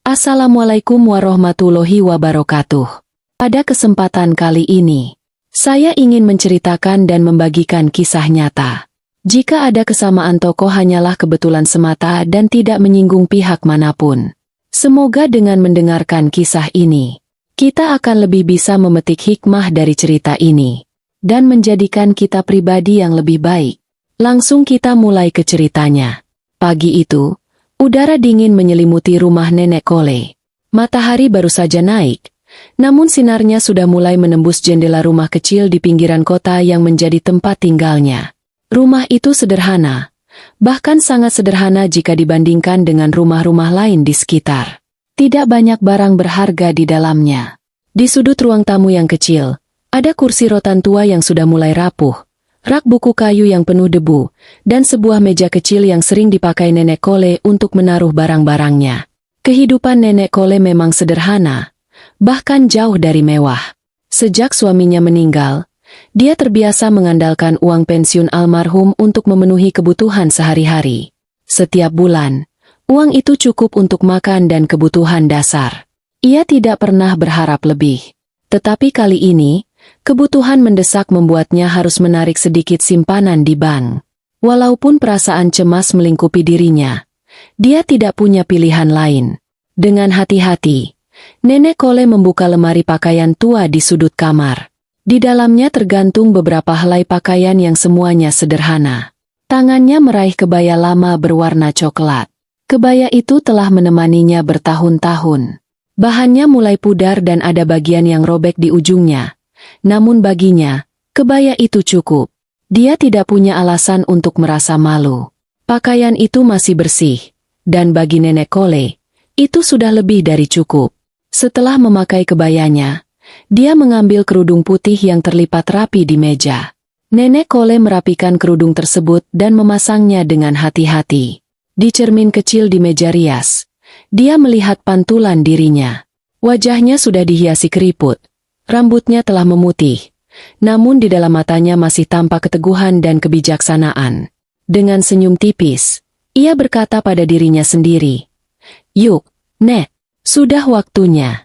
Assalamualaikum warahmatullahi wabarakatuh. Pada kesempatan kali ini, saya ingin menceritakan dan membagikan kisah nyata. Jika ada kesamaan tokoh hanyalah kebetulan semata dan tidak menyinggung pihak manapun. Semoga dengan mendengarkan kisah ini, kita akan lebih bisa memetik hikmah dari cerita ini, dan menjadikan kita pribadi yang lebih baik. Langsung kita mulai ke ceritanya. Pagi itu, udara dingin menyelimuti rumah Nenek Kole. Matahari baru saja naik, namun sinarnya sudah mulai menembus jendela rumah kecil di pinggiran kota yang menjadi tempat tinggalnya. Rumah itu sederhana, bahkan sangat sederhana jika dibandingkan dengan rumah-rumah lain di sekitar. Tidak banyak barang berharga di dalamnya. Di sudut ruang tamu yang kecil, ada kursi rotan tua yang sudah mulai rapuh, rak buku kayu yang penuh debu, dan sebuah meja kecil yang sering dipakai Nenek Kole untuk menaruh barang-barangnya. Kehidupan Nenek Kole memang sederhana, bahkan jauh dari mewah. Sejak suaminya meninggal, dia terbiasa mengandalkan uang pensiun almarhum untuk memenuhi kebutuhan sehari-hari. Setiap bulan, uang itu cukup untuk makan dan kebutuhan dasar. Ia tidak pernah berharap lebih. Tetapi kali ini, kebutuhan mendesak membuatnya harus menarik sedikit simpanan di bank. Walaupun perasaan cemas melingkupi dirinya, dia tidak punya pilihan lain. Dengan hati-hati, Nenek Kole membuka lemari pakaian tua di sudut kamar. Di dalamnya tergantung beberapa helai pakaian yang semuanya sederhana. Tangannya meraih kebaya lama berwarna coklat. Kebaya itu telah menemaninya bertahun-tahun. Bahannya mulai pudar dan ada bagian yang robek di ujungnya. Namun baginya, kebaya itu cukup. Dia tidak punya alasan untuk merasa malu. Pakaian itu masih bersih, dan bagi Nenek Kole, itu sudah lebih dari cukup. Setelah memakai kebayanya, dia mengambil kerudung putih yang terlipat rapi di meja. Nenek Kole merapikan kerudung tersebut dan memasangnya dengan hati-hati. Di cermin kecil di meja rias, dia melihat pantulan dirinya. Wajahnya sudah dihiasi keriput. Rambutnya telah memutih, namun di dalam matanya masih tampak keteguhan dan kebijaksanaan. Dengan senyum tipis, ia berkata pada dirinya sendiri, "Yuk, Nek, sudah waktunya."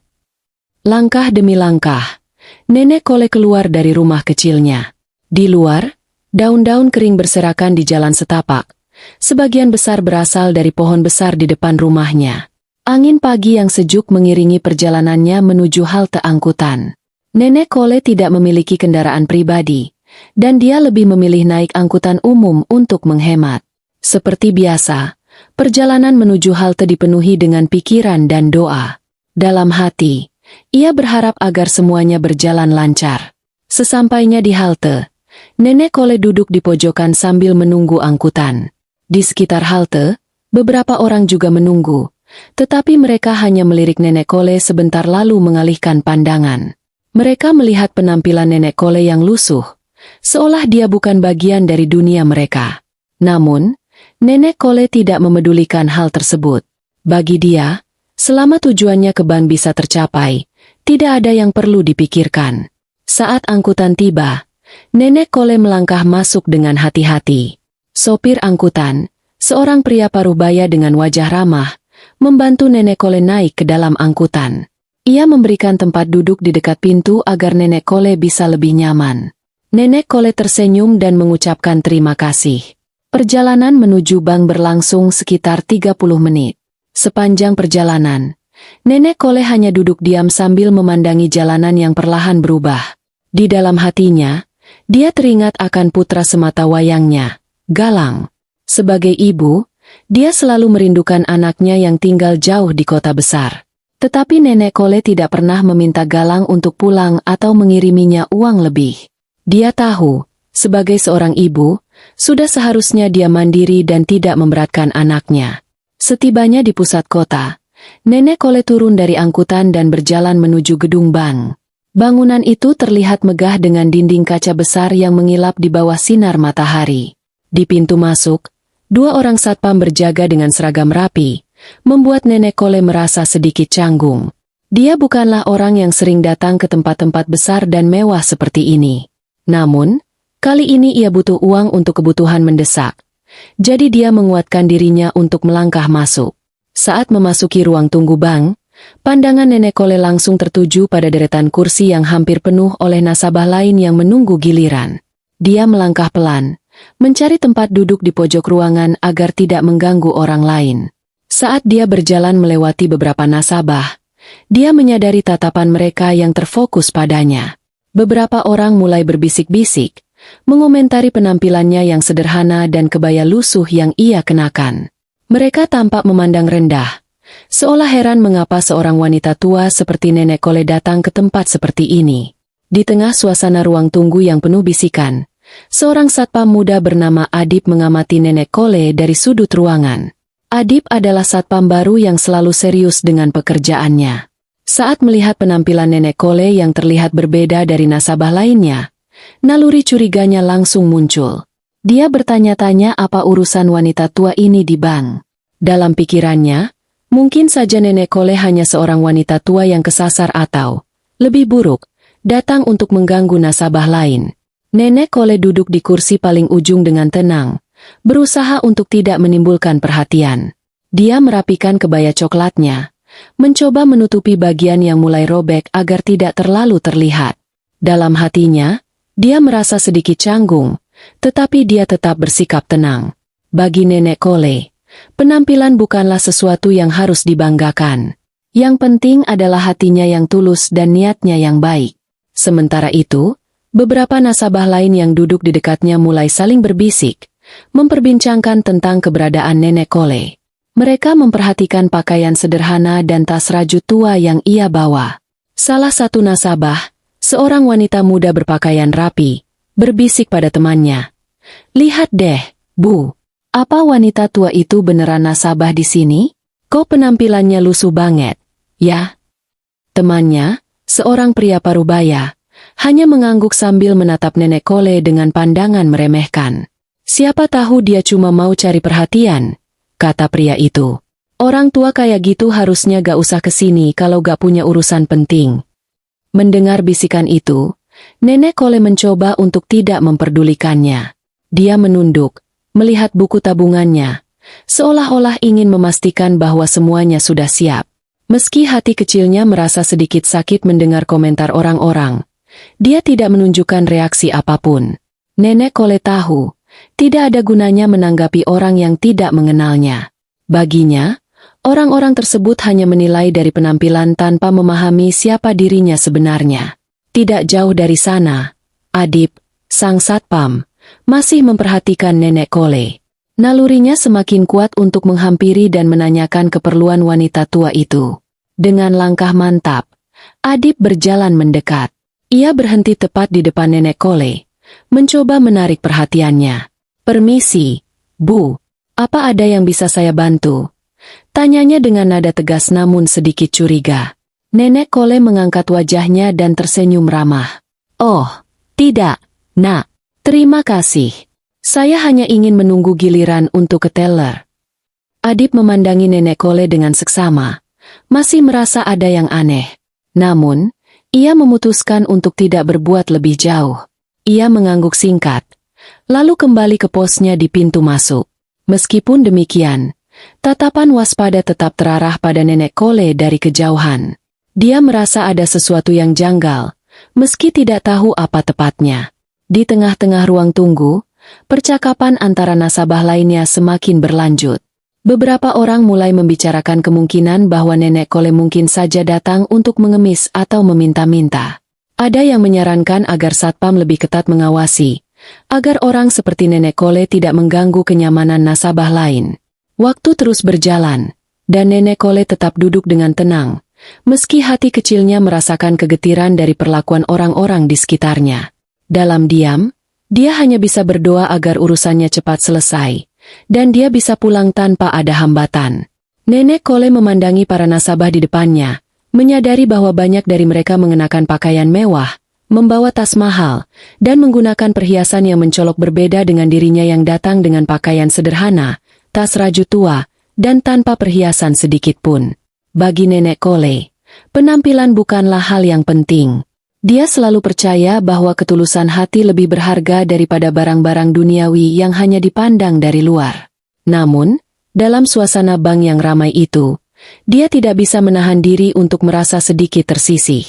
Langkah demi langkah, Nenek Kole keluar dari rumah kecilnya. Di luar, daun-daun kering berserakan di jalan setapak. Sebagian besar berasal dari pohon besar di depan rumahnya. Angin pagi yang sejuk mengiringi perjalanannya menuju halte angkutan. Nenek Kole tidak memiliki kendaraan pribadi, dan dia lebih memilih naik angkutan umum untuk menghemat. Seperti biasa, perjalanan menuju halte dipenuhi dengan pikiran dan doa. Dalam hati, ia berharap agar semuanya berjalan lancar. Sesampainya di halte, Nenek Kole duduk di pojokan sambil menunggu angkutan. Di sekitar halte, beberapa orang juga menunggu, tetapi mereka hanya melirik Nenek Kole sebentar lalu mengalihkan pandangan. Mereka melihat penampilan Nenek Kole yang lusuh, seolah dia bukan bagian dari dunia mereka. Namun, Nenek Kole tidak memedulikan hal tersebut. Bagi dia, selama tujuannya ke bank bisa tercapai, tidak ada yang perlu dipikirkan. Saat angkutan tiba, Nenek Kole melangkah masuk dengan hati-hati. Sopir angkutan, seorang pria paruh baya dengan wajah ramah, membantu Nenek Kole naik ke dalam angkutan. Ia memberikan tempat duduk di dekat pintu agar Nenek Kole bisa lebih nyaman. Nenek Kole tersenyum dan mengucapkan terima kasih. Perjalanan menuju bank berlangsung sekitar 30 menit. Sepanjang perjalanan, Nenek Kole hanya duduk diam sambil memandangi jalanan yang perlahan berubah. Di dalam hatinya, dia teringat akan putra semata wayangnya, Galang. Sebagai ibu, dia selalu merindukan anaknya yang tinggal jauh di kota besar. Tetapi Nenek Kole tidak pernah meminta Galang untuk pulang atau mengiriminya uang lebih. Dia tahu, sebagai seorang ibu, sudah seharusnya dia mandiri dan tidak memberatkan anaknya. Setibanya di pusat kota, Nenek Kole turun dari angkutan dan berjalan menuju gedung bank. Bangunan itu terlihat megah dengan dinding kaca besar yang mengilap di bawah sinar matahari. Di pintu masuk, dua orang satpam berjaga dengan seragam rapi, membuat Nenek Kole merasa sedikit canggung. Dia bukanlah orang yang sering datang ke tempat-tempat besar dan mewah seperti ini. Namun, kali ini ia butuh uang untuk kebutuhan mendesak. Jadi dia menguatkan dirinya untuk melangkah masuk. Saat memasuki ruang tunggu bank, pandangan Nenek Kole langsung tertuju pada deretan kursi yang hampir penuh oleh nasabah lain yang menunggu giliran. Dia melangkah pelan, mencari tempat duduk di pojok ruangan agar tidak mengganggu orang lain. Saat dia berjalan melewati beberapa nasabah, dia menyadari tatapan mereka yang terfokus padanya. Beberapa orang mulai berbisik-bisik, mengomentari penampilannya yang sederhana dan kebaya lusuh yang ia kenakan. Mereka tampak memandang rendah, seolah heran mengapa seorang wanita tua seperti Nenek Kole datang ke tempat seperti ini. Di tengah suasana ruang tunggu yang penuh bisikan, seorang satpam muda bernama Adip mengamati Nenek Kole dari sudut ruangan. Adip adalah satpam baru yang selalu serius dengan pekerjaannya. Saat melihat penampilan Nenek Kole yang terlihat berbeda dari nasabah lainnya, naluri curiganya langsung muncul. Dia bertanya-tanya apa urusan wanita tua ini di bank. Dalam pikirannya, mungkin saja Nenek Kole hanya seorang wanita tua yang kesasar atau, lebih buruk, datang untuk mengganggu nasabah lain. Nenek Kole duduk di kursi paling ujung dengan tenang, berusaha untuk tidak menimbulkan perhatian. Dia merapikan kebaya coklatnya, mencoba menutupi bagian yang mulai robek agar tidak terlalu terlihat. Dalam hatinya, dia merasa sedikit canggung, tetapi dia tetap bersikap tenang. Bagi Nenek Kole, penampilan bukanlah sesuatu yang harus dibanggakan. Yang penting adalah hatinya yang tulus dan niatnya yang baik. Sementara itu, beberapa nasabah lain yang duduk di dekatnya mulai saling berbisik, memperbincangkan tentang keberadaan Nenek Kole. Mereka memperhatikan pakaian sederhana dan tas rajut tua yang ia bawa. Salah satu nasabah, seorang wanita muda berpakaian rapi, berbisik pada temannya. "Lihat deh, Bu. Apa wanita tua itu beneran nasabah di sini? Kok penampilannya lusuh banget, ya?" Temannya, seorang pria parubaya, hanya mengangguk sambil menatap Nenek Kole dengan pandangan meremehkan. "Siapa tahu dia cuma mau cari perhatian," kata pria itu. "Orang tua kayak gitu harusnya gak usah kesini kalau gak punya urusan penting." Mendengar bisikan itu, Nenek Kole mencoba untuk tidak memperdulikannya. Dia menunduk, melihat buku tabungannya, seolah-olah ingin memastikan bahwa semuanya sudah siap. Meski hati kecilnya merasa sedikit sakit mendengar komentar orang-orang, dia tidak menunjukkan reaksi apapun. Nenek Kole tahu, tidak ada gunanya menanggapi orang yang tidak mengenalnya. Baginya, orang-orang tersebut hanya menilai dari penampilan tanpa memahami siapa dirinya sebenarnya. Tidak jauh dari sana, Adip, sang satpam, masih memperhatikan Nenek Kole. Nalurinya semakin kuat untuk menghampiri dan menanyakan keperluan wanita tua itu. Dengan langkah mantap, Adip berjalan mendekat. Ia berhenti tepat di depan Nenek Kole, mencoba menarik perhatiannya. "Permisi, Bu, apa ada yang bisa saya bantu?" Tanyanya dengan nada tegas namun sedikit curiga. Nenek Kole mengangkat wajahnya dan tersenyum ramah. "Oh, tidak, Nak. Terima kasih. Saya hanya ingin menunggu giliran untuk ke teller." Adip memandangi Nenek Kole dengan seksama, masih merasa ada yang aneh. Namun, ia memutuskan untuk tidak berbuat lebih jauh. Ia mengangguk singkat, lalu kembali ke posnya di pintu masuk. Meskipun demikian, tatapan waspada tetap terarah pada Nenek Kole dari kejauhan. Dia merasa ada sesuatu yang janggal, meski tidak tahu apa tepatnya. Di tengah-tengah ruang tunggu, percakapan antara nasabah lainnya semakin berlanjut. Beberapa orang mulai membicarakan kemungkinan bahwa Nenek Kole mungkin saja datang untuk mengemis atau meminta-minta. Ada yang menyarankan agar satpam lebih ketat mengawasi, agar orang seperti Nenek Kole tidak mengganggu kenyamanan nasabah lain. Waktu terus berjalan, dan Nenek Kole tetap duduk dengan tenang, meski hati kecilnya merasakan kegetiran dari perlakuan orang-orang di sekitarnya. Dalam diam, dia hanya bisa berdoa agar urusannya cepat selesai, dan dia bisa pulang tanpa ada hambatan. Nenek Kole memandangi para nasabah di depannya, menyadari bahwa banyak dari mereka mengenakan pakaian mewah, membawa tas mahal, dan menggunakan perhiasan yang mencolok berbeda dengan dirinya yang datang dengan pakaian sederhana, tas rajut tua, dan tanpa perhiasan sedikit pun. Bagi Nenek Kole, penampilan bukanlah hal yang penting. Dia selalu percaya bahwa ketulusan hati lebih berharga daripada barang-barang duniawi yang hanya dipandang dari luar. Namun, Dalam suasana bank yang ramai itu, dia tidak bisa menahan diri untuk merasa sedikit tersisih.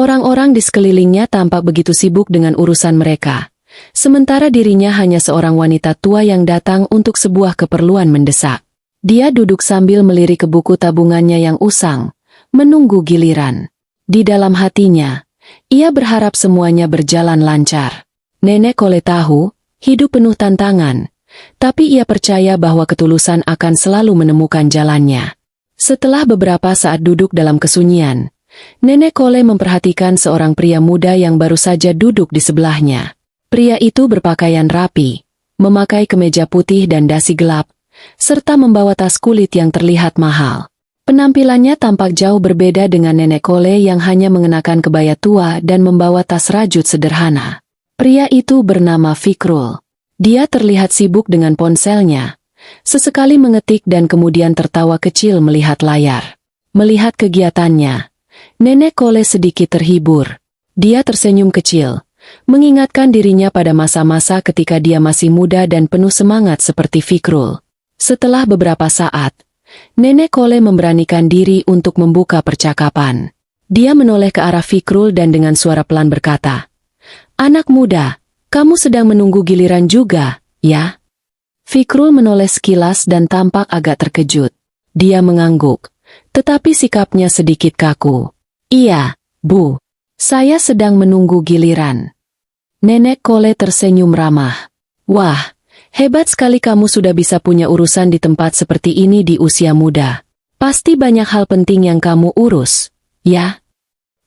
Orang-orang di sekelilingnya tampak begitu sibuk dengan urusan mereka, sementara dirinya hanya seorang wanita tua yang datang untuk sebuah keperluan mendesak. Dia duduk sambil melirik ke buku tabungannya yang usang, menunggu giliran. Di dalam hatinya, ia berharap semuanya berjalan lancar. Nenek Kole tahu, hidup penuh tantangan, tapi ia percaya bahwa ketulusan akan selalu menemukan jalannya. Setelah beberapa saat duduk dalam kesunyian, Nenek Kole memperhatikan seorang pria muda yang baru saja duduk di sebelahnya. Pria itu berpakaian rapi, memakai kemeja putih dan dasi gelap, serta membawa tas kulit yang terlihat mahal. Penampilannya tampak jauh berbeda dengan Nenek Kole yang hanya mengenakan kebaya tua dan membawa tas rajut sederhana. Pria itu bernama Fikrul. Dia terlihat sibuk dengan ponselnya, sesekali mengetik dan kemudian tertawa kecil melihat layar. Melihat kegiatannya, Nenek Kole sedikit terhibur. Dia tersenyum kecil, mengingatkan dirinya pada masa-masa ketika dia masih muda dan penuh semangat seperti Fikrul. Setelah beberapa saat, Nenek Kole memberanikan diri untuk membuka percakapan. Dia menoleh ke arah Fikrul dan dengan suara pelan berkata, "Anak muda, kamu sedang menunggu giliran juga, ya?" Fikrul menoleh sekilas dan tampak agak terkejut. Dia mengangguk, tetapi sikapnya sedikit kaku. "Iya, Bu. Saya sedang menunggu giliran." Nenek Kole tersenyum ramah. "Wah, hebat sekali kamu sudah bisa punya urusan di tempat seperti ini di usia muda. Pasti banyak hal penting yang kamu urus, ya?"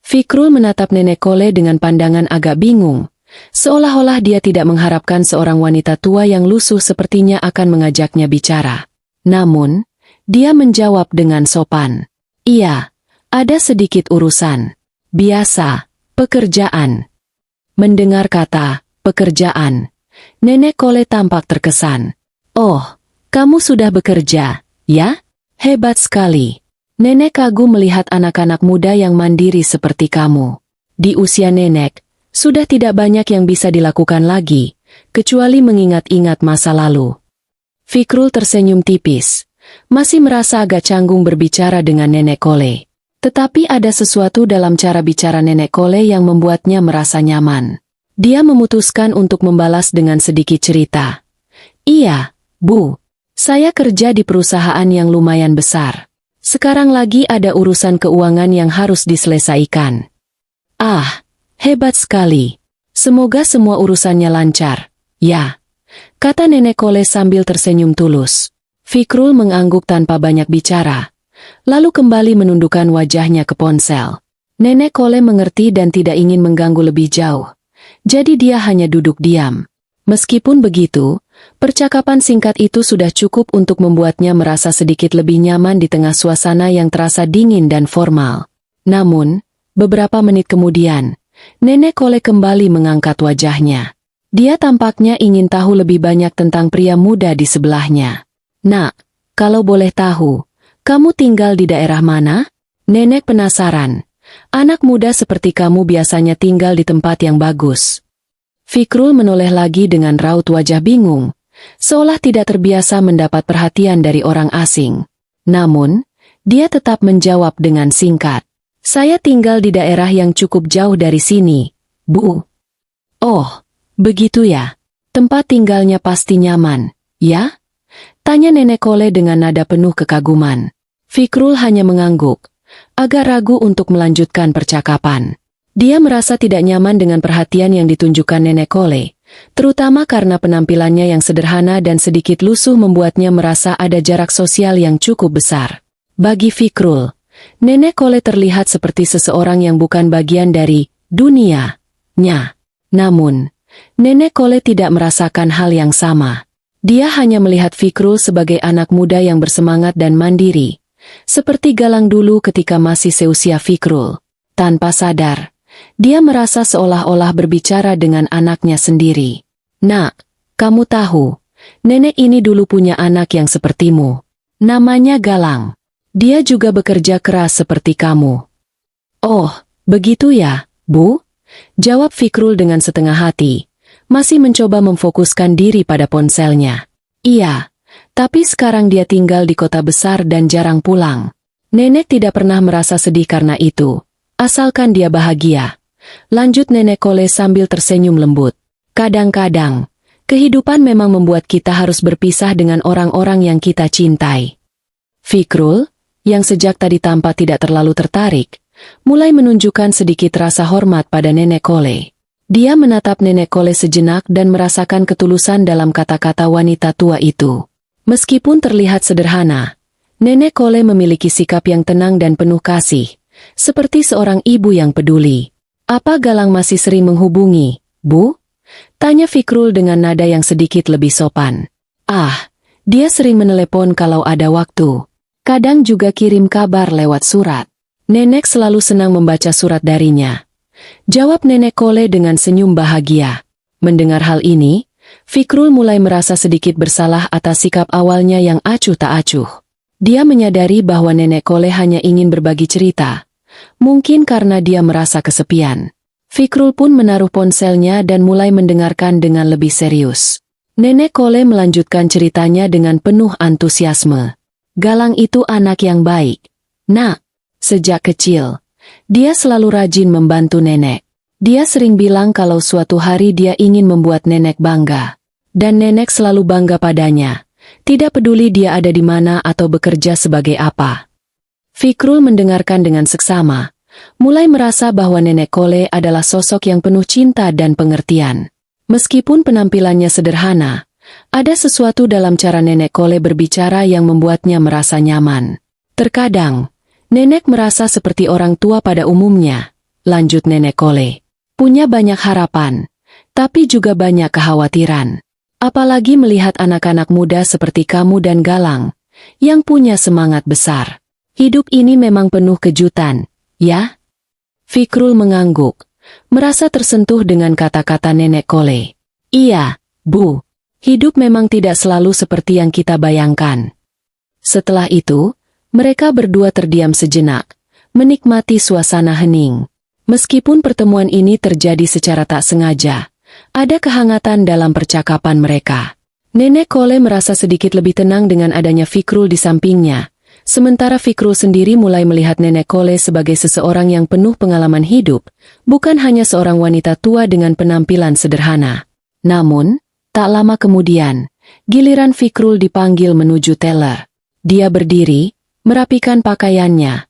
Fikrul menatap Nenek Kole dengan pandangan agak bingung, seolah-olah dia tidak mengharapkan seorang wanita tua yang lusuh sepertinya akan mengajaknya bicara. Namun, dia menjawab dengan sopan. "Iya, ada sedikit urusan. Biasa, pekerjaan." Mendengar kata pekerjaan, Nenek Kole tampak terkesan. "Oh, kamu sudah bekerja, ya? Hebat sekali." Nenek kagum melihat anak-anak muda yang mandiri seperti kamu. Di usia nenek, sudah tidak banyak yang bisa dilakukan lagi, kecuali mengingat-ingat masa lalu. Fikrul tersenyum tipis, masih merasa agak canggung berbicara dengan Nenek Kole. Tetapi ada sesuatu dalam cara bicara Nenek Kole yang membuatnya merasa nyaman. Dia memutuskan untuk membalas dengan sedikit cerita. "Iya, Bu. Saya kerja di perusahaan yang lumayan besar. Sekarang lagi ada urusan keuangan yang harus diselesaikan." "Ah, hebat sekali. Semoga semua urusannya lancar, ya?" kata Nenek Kole sambil tersenyum tulus. Fikrul mengangguk tanpa banyak bicara, lalu kembali menundukkan wajahnya ke ponsel. Nenek Kole mengerti dan tidak ingin mengganggu lebih jauh, jadi dia hanya duduk diam. Meskipun begitu, percakapan singkat itu sudah cukup untuk membuatnya merasa sedikit lebih nyaman di tengah suasana yang terasa dingin dan formal. Namun, beberapa menit kemudian, Nenek Kole kembali mengangkat wajahnya. Dia tampaknya ingin tahu lebih banyak tentang pria muda di sebelahnya. "Nak, kalau boleh tahu, kamu tinggal di daerah mana?" Nenek penasaran. "Anak muda seperti kamu biasanya tinggal di tempat yang bagus." Fikrul menoleh lagi dengan raut wajah bingung, seolah tidak terbiasa mendapat perhatian dari orang asing. Namun, dia tetap menjawab dengan singkat. "Saya tinggal di daerah yang cukup jauh dari sini, Bu." "Oh, begitu ya. Tempat tinggalnya pasti nyaman, ya?" tanya Nenek Kole dengan nada penuh kekaguman. Fikrul hanya mengangguk, agak ragu untuk melanjutkan percakapan. Dia merasa tidak nyaman dengan perhatian yang ditunjukkan Nenek Kole, terutama karena penampilannya yang sederhana dan sedikit lusuh membuatnya merasa ada jarak sosial yang cukup besar. Bagi Fikrul, Nenek Kole terlihat seperti seseorang yang bukan bagian dari dunia-nya. Namun, Nenek Kole tidak merasakan hal yang sama. Dia hanya melihat Fikrul sebagai anak muda yang bersemangat dan mandiri, seperti Galang dulu ketika masih seusia Fikrul. Tanpa sadar, dia merasa seolah-olah berbicara dengan anaknya sendiri. "Nak, kamu tahu, nenek ini dulu punya anak yang sepertimu. Namanya Galang. Dia juga bekerja keras seperti kamu." "Oh, begitu ya, Bu?" jawab Fikrul dengan setengah hati, masih mencoba memfokuskan diri pada ponselnya. "Iya, Tapi sekarang dia tinggal di kota besar dan jarang pulang. Nenek tidak pernah merasa sedih karena itu, asalkan dia bahagia. Lanjut Nenek Kole sambil tersenyum lembut. Kadang-kadang, kehidupan memang membuat kita harus berpisah dengan orang-orang yang kita cintai. Fikrul, yang sejak tadi tampak tidak terlalu tertarik, mulai menunjukkan sedikit rasa hormat pada Nenek Kole. Dia menatap Nenek Kole sejenak dan merasakan ketulusan dalam kata-kata wanita tua itu. Meskipun terlihat sederhana, Nenek Kole memiliki sikap yang tenang dan penuh kasih, seperti seorang ibu yang peduli. Apa Galang masih sering menghubungi, Bu? Tanya Fikrul dengan nada yang sedikit lebih sopan. Dia sering menelepon kalau ada waktu. Kadang juga kirim kabar lewat surat. Nenek selalu senang membaca surat darinya. Jawab Nenek Kole dengan senyum bahagia. Mendengar hal ini, Fikrul mulai merasa sedikit bersalah atas sikap awalnya yang acuh tak acuh. Dia menyadari bahwa Nenek Kole hanya ingin berbagi cerita. Mungkin karena dia merasa kesepian. Fikrul pun menaruh ponselnya dan mulai mendengarkan dengan lebih serius. Nenek Kole melanjutkan ceritanya dengan penuh antusiasme. Galang itu anak yang baik. Nak, sejak kecil, dia selalu rajin membantu nenek. Dia sering bilang kalau suatu hari dia ingin membuat nenek bangga. Dan nenek selalu bangga padanya. Tidak peduli dia ada di mana atau bekerja sebagai apa. Fikrul mendengarkan dengan seksama. Mulai merasa bahwa Nenek Kole adalah sosok yang penuh cinta dan pengertian. Meskipun penampilannya sederhana, ada sesuatu dalam cara Nenek Kole berbicara yang membuatnya merasa nyaman. Terkadang, Nenek merasa seperti orang tua pada umumnya. Lanjut Nenek Kole. Punya banyak harapan, tapi juga banyak kekhawatiran. Apalagi melihat anak-anak muda seperti kamu dan Galang, yang punya semangat besar. Hidup ini memang penuh kejutan, ya? Fikrul mengangguk, merasa tersentuh dengan kata-kata Nenek Kole. Iya, Bu. Hidup memang tidak selalu seperti yang kita bayangkan. Setelah itu, mereka berdua terdiam sejenak, menikmati suasana hening. Meskipun pertemuan ini terjadi secara tak sengaja, ada kehangatan dalam percakapan mereka. Nenek Kole merasa sedikit lebih tenang dengan adanya Fikrul di sampingnya. Sementara Fikrul sendiri mulai melihat Nenek Kole sebagai seseorang yang penuh pengalaman hidup, bukan hanya seorang wanita tua dengan penampilan sederhana. Namun, tak lama kemudian, giliran Fikrul dipanggil menuju teller. Dia berdiri, merapikan pakaiannya,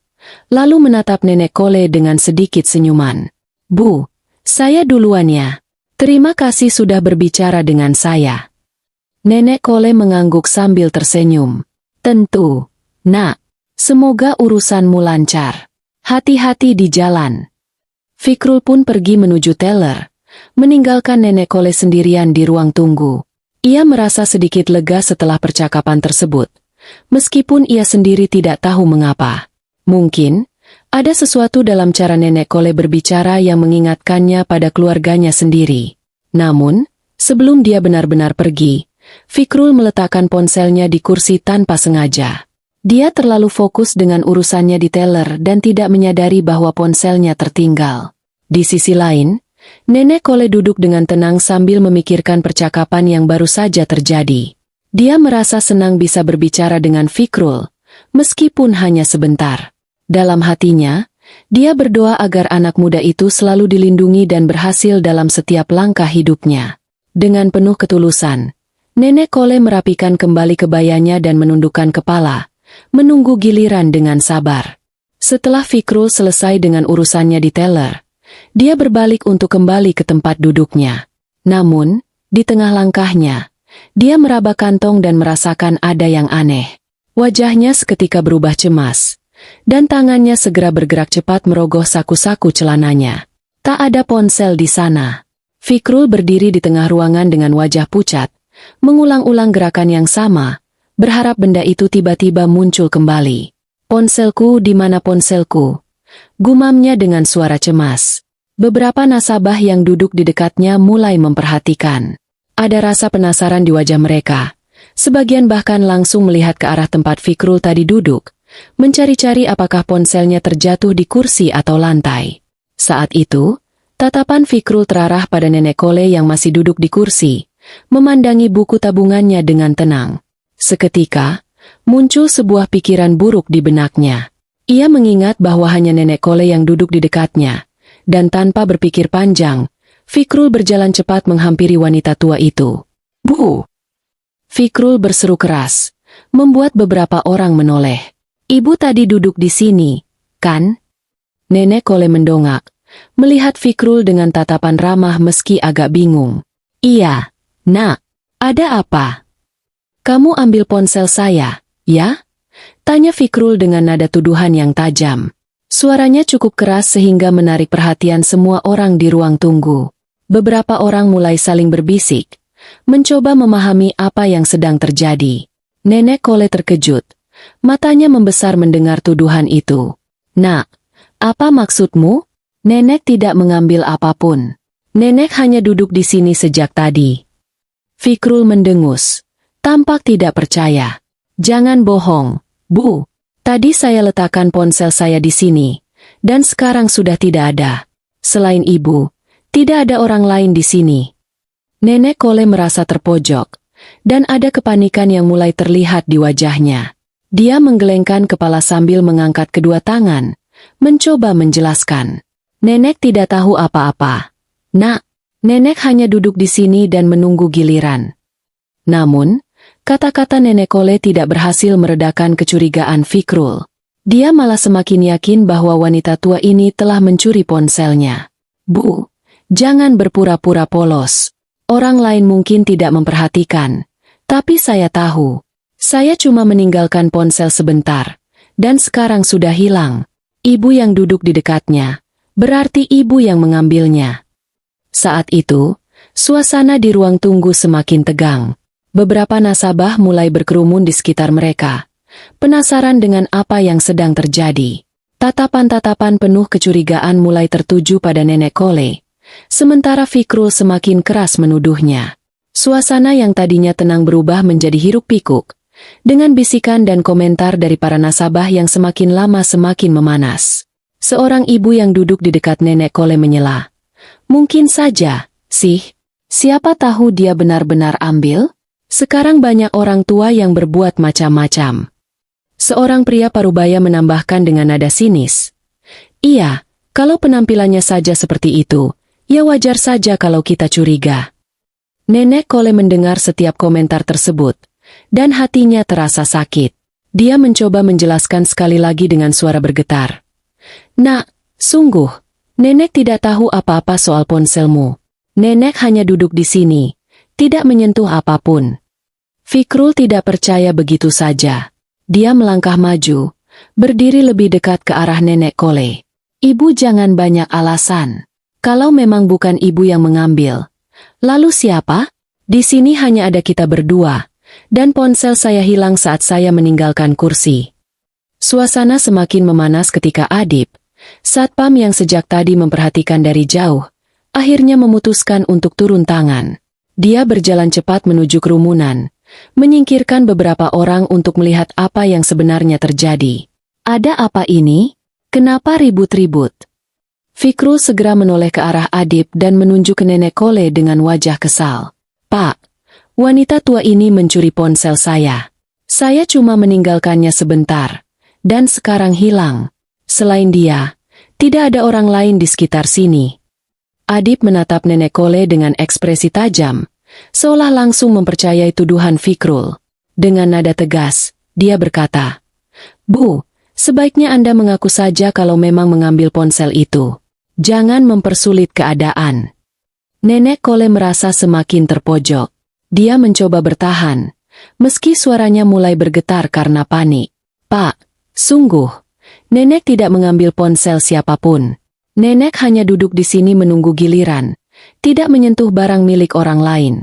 lalu menatap Nenek Kole dengan sedikit senyuman. Bu, saya duluan ya. Terima kasih sudah berbicara dengan saya. Nenek Kole mengangguk sambil tersenyum. Tentu. Nak, semoga urusanmu lancar. Hati-hati di jalan. Fikrul pun pergi menuju teller, meninggalkan Nenek Kole sendirian di ruang tunggu. Ia merasa sedikit lega setelah percakapan tersebut, meskipun ia sendiri tidak tahu mengapa. Mungkin, ada sesuatu dalam cara Nenek Kole berbicara yang mengingatkannya pada keluarganya sendiri. Namun, sebelum dia benar-benar pergi, Fikrul meletakkan ponselnya di kursi tanpa sengaja. Dia terlalu fokus dengan urusannya di teller dan tidak menyadari bahwa ponselnya tertinggal. Di sisi lain, Nenek Kole duduk dengan tenang sambil memikirkan percakapan yang baru saja terjadi. Dia merasa senang bisa berbicara dengan Fikrul, meskipun hanya sebentar. Dalam hatinya, dia berdoa agar anak muda itu selalu dilindungi dan berhasil dalam setiap langkah hidupnya. Dengan penuh ketulusan, Nenek Kole merapikan kembali kebayanya dan menundukkan kepala, menunggu giliran dengan sabar. Setelah Fikrul selesai dengan urusannya di teller, dia berbalik untuk kembali ke tempat duduknya. Namun, di tengah langkahnya, dia meraba kantong dan merasakan ada yang aneh. Wajahnya seketika berubah cemas, dan tangannya segera bergerak cepat merogoh saku-saku celananya. Tak ada ponsel di sana. Fikrul berdiri di tengah ruangan dengan wajah pucat, mengulang-ulang gerakan yang sama, berharap benda itu tiba-tiba muncul kembali. Ponselku, di mana ponselku? Gumamnya dengan suara cemas. Beberapa nasabah yang duduk di dekatnya mulai memperhatikan. Ada rasa penasaran di wajah mereka. Sebagian bahkan langsung melihat ke arah tempat Fikrul tadi duduk, mencari-cari apakah ponselnya terjatuh di kursi atau lantai. Saat itu, tatapan Fikrul terarah pada Nenek Kole yang masih duduk di kursi, memandangi buku tabungannya dengan tenang. Seketika, muncul sebuah pikiran buruk di benaknya. Ia mengingat bahwa hanya Nenek Kole yang duduk di dekatnya, dan tanpa berpikir panjang, Fikrul berjalan cepat menghampiri wanita tua itu. "Bu!" Fikrul berseru keras, membuat beberapa orang menoleh. "Ibu tadi duduk di sini, kan?" Nenek Kole mendongak, melihat Fikrul dengan tatapan ramah meski agak bingung. "Iya, Nak. Ada apa?" "Kamu ambil ponsel saya, ya?" tanya Fikrul dengan nada tuduhan yang tajam. Suaranya cukup keras sehingga menarik perhatian semua orang di ruang tunggu. Beberapa orang mulai saling berbisik, mencoba memahami apa yang sedang terjadi. Nenek Kole terkejut, matanya membesar mendengar tuduhan itu. "Nak, apa maksudmu?" "Nenek tidak mengambil apapun. Nenek hanya duduk di sini sejak tadi." Fikrul mendengus, tampak tidak percaya. "Jangan bohong, Bu. Tadi saya letakkan ponsel saya di sini, dan sekarang sudah tidak ada. Selain ibu, tidak ada orang lain di sini." Nenek Kole merasa terpojok, dan ada kepanikan yang mulai terlihat di wajahnya. Dia menggelengkan kepala sambil mengangkat kedua tangan, mencoba menjelaskan. "Nenek tidak tahu apa-apa. Nak, nenek hanya duduk di sini dan menunggu giliran." Namun, kata-kata Nenek Kole tidak berhasil meredakan kecurigaan Fikrul. Dia malah semakin yakin bahwa wanita tua ini telah mencuri ponselnya. "Bu, jangan berpura-pura polos. Orang lain mungkin tidak memperhatikan, tapi saya tahu. Saya cuma meninggalkan ponsel sebentar, dan sekarang sudah hilang. Ibu yang duduk di dekatnya, berarti ibu yang mengambilnya." Saat itu, suasana di ruang tunggu semakin tegang. Beberapa nasabah mulai berkerumun di sekitar mereka, penasaran dengan apa yang sedang terjadi. Tatapan-tatapan penuh kecurigaan mulai tertuju pada Nenek Kole, sementara Fikrul semakin keras menuduhnya. Suasana yang tadinya tenang berubah menjadi hiruk-pikuk, dengan bisikan dan komentar dari para nasabah yang semakin lama semakin memanas. Seorang ibu yang duduk di dekat Nenek Kole menyela. "Mungkin saja, sih. Siapa tahu dia benar-benar ambil? Sekarang banyak orang tua yang berbuat macam-macam." Seorang pria parubaya menambahkan dengan nada sinis. "Iya, kalau penampilannya saja seperti itu, ya wajar saja kalau kita curiga." Nenek Kole mendengar setiap komentar tersebut, dan hatinya terasa sakit. Dia mencoba menjelaskan sekali lagi dengan suara bergetar. "Nak, sungguh, nenek tidak tahu apa-apa soal ponselmu. Nenek hanya duduk di sini, tidak menyentuh apapun." Fikrul tidak percaya begitu saja. Dia melangkah maju, berdiri lebih dekat ke arah Nenek Kole. "Ibu jangan banyak alasan. Kalau memang bukan ibu yang mengambil, lalu siapa? Di sini hanya ada kita berdua, dan ponsel saya hilang saat saya meninggalkan kursi." Suasana semakin memanas ketika Adib, satpam yang sejak tadi memperhatikan dari jauh, akhirnya memutuskan untuk turun tangan. Dia berjalan cepat menuju kerumunan, menyingkirkan beberapa orang untuk melihat apa yang sebenarnya terjadi. "Ada apa ini? Kenapa ribut-ribut?" Fikrul segera menoleh ke arah Adib dan menunjuk ke Nenek Kole dengan wajah kesal. "Pak, wanita tua ini mencuri ponsel saya. Saya cuma meninggalkannya sebentar, dan sekarang hilang. Selain dia, tidak ada orang lain di sekitar sini." Adib menatap Nenek Kole dengan ekspresi tajam, seolah langsung mempercayai tuduhan Fikrul. Dengan nada tegas, dia berkata, "Bu, sebaiknya Anda mengaku saja kalau memang mengambil ponsel itu. Jangan mempersulit keadaan." Nenek Kole merasa semakin terpojok. Dia mencoba bertahan, meski suaranya mulai bergetar karena panik. "Pak, sungguh, nenek tidak mengambil ponsel siapapun. Nenek hanya duduk di sini menunggu giliran, tidak menyentuh barang milik orang lain."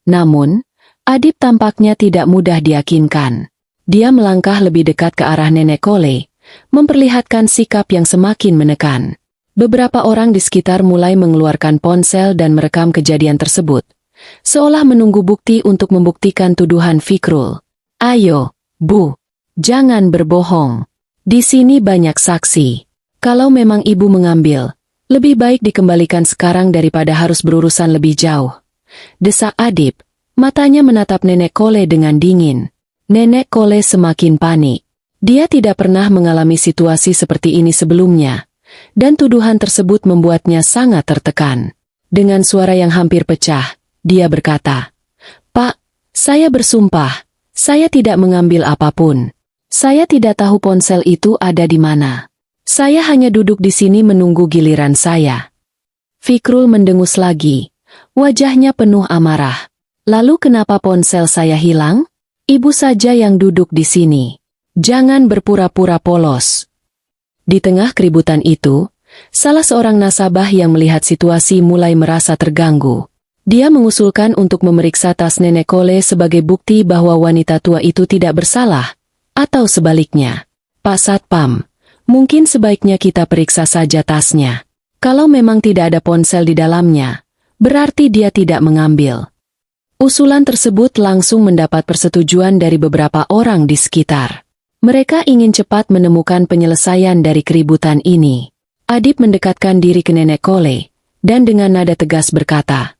Namun, Adib tampaknya tidak mudah diyakinkan. Dia melangkah lebih dekat ke arah Nenek Kole, memperlihatkan sikap yang semakin menekan. Beberapa orang di sekitar mulai mengeluarkan ponsel dan merekam kejadian tersebut, seolah menunggu bukti untuk membuktikan tuduhan Fikrul. "Ayo, Bu, jangan berbohong. Di sini banyak saksi. Kalau memang ibu mengambil, lebih baik dikembalikan sekarang daripada harus berurusan lebih jauh," desak Adib, matanya menatap Nenek Kole dengan dingin. Nenek Kole semakin panik. Dia tidak pernah mengalami situasi seperti ini sebelumnya, dan tuduhan tersebut membuatnya sangat tertekan. Dengan suara yang hampir pecah, dia berkata, "Pak, saya bersumpah, saya tidak mengambil apapun. Saya tidak tahu ponsel itu ada di mana. Saya hanya duduk di sini menunggu giliran saya." Fikrul mendengus lagi. Wajahnya penuh amarah. "Lalu kenapa ponsel saya hilang? Ibu saja yang duduk di sini. Jangan berpura-pura polos." Di tengah keributan itu, salah seorang nasabah yang melihat situasi mulai merasa terganggu. Dia mengusulkan untuk memeriksa tas Nenek Kole sebagai bukti bahwa wanita tua itu tidak bersalah, atau sebaliknya. "Pak Satpam, mungkin sebaiknya kita periksa saja tasnya. Kalau memang tidak ada ponsel di dalamnya, berarti dia tidak mengambil." Usulan tersebut langsung mendapat persetujuan dari beberapa orang di sekitar. Mereka ingin cepat menemukan penyelesaian dari keributan ini. Adib mendekatkan diri ke Nenek Kole, dan dengan nada tegas berkata,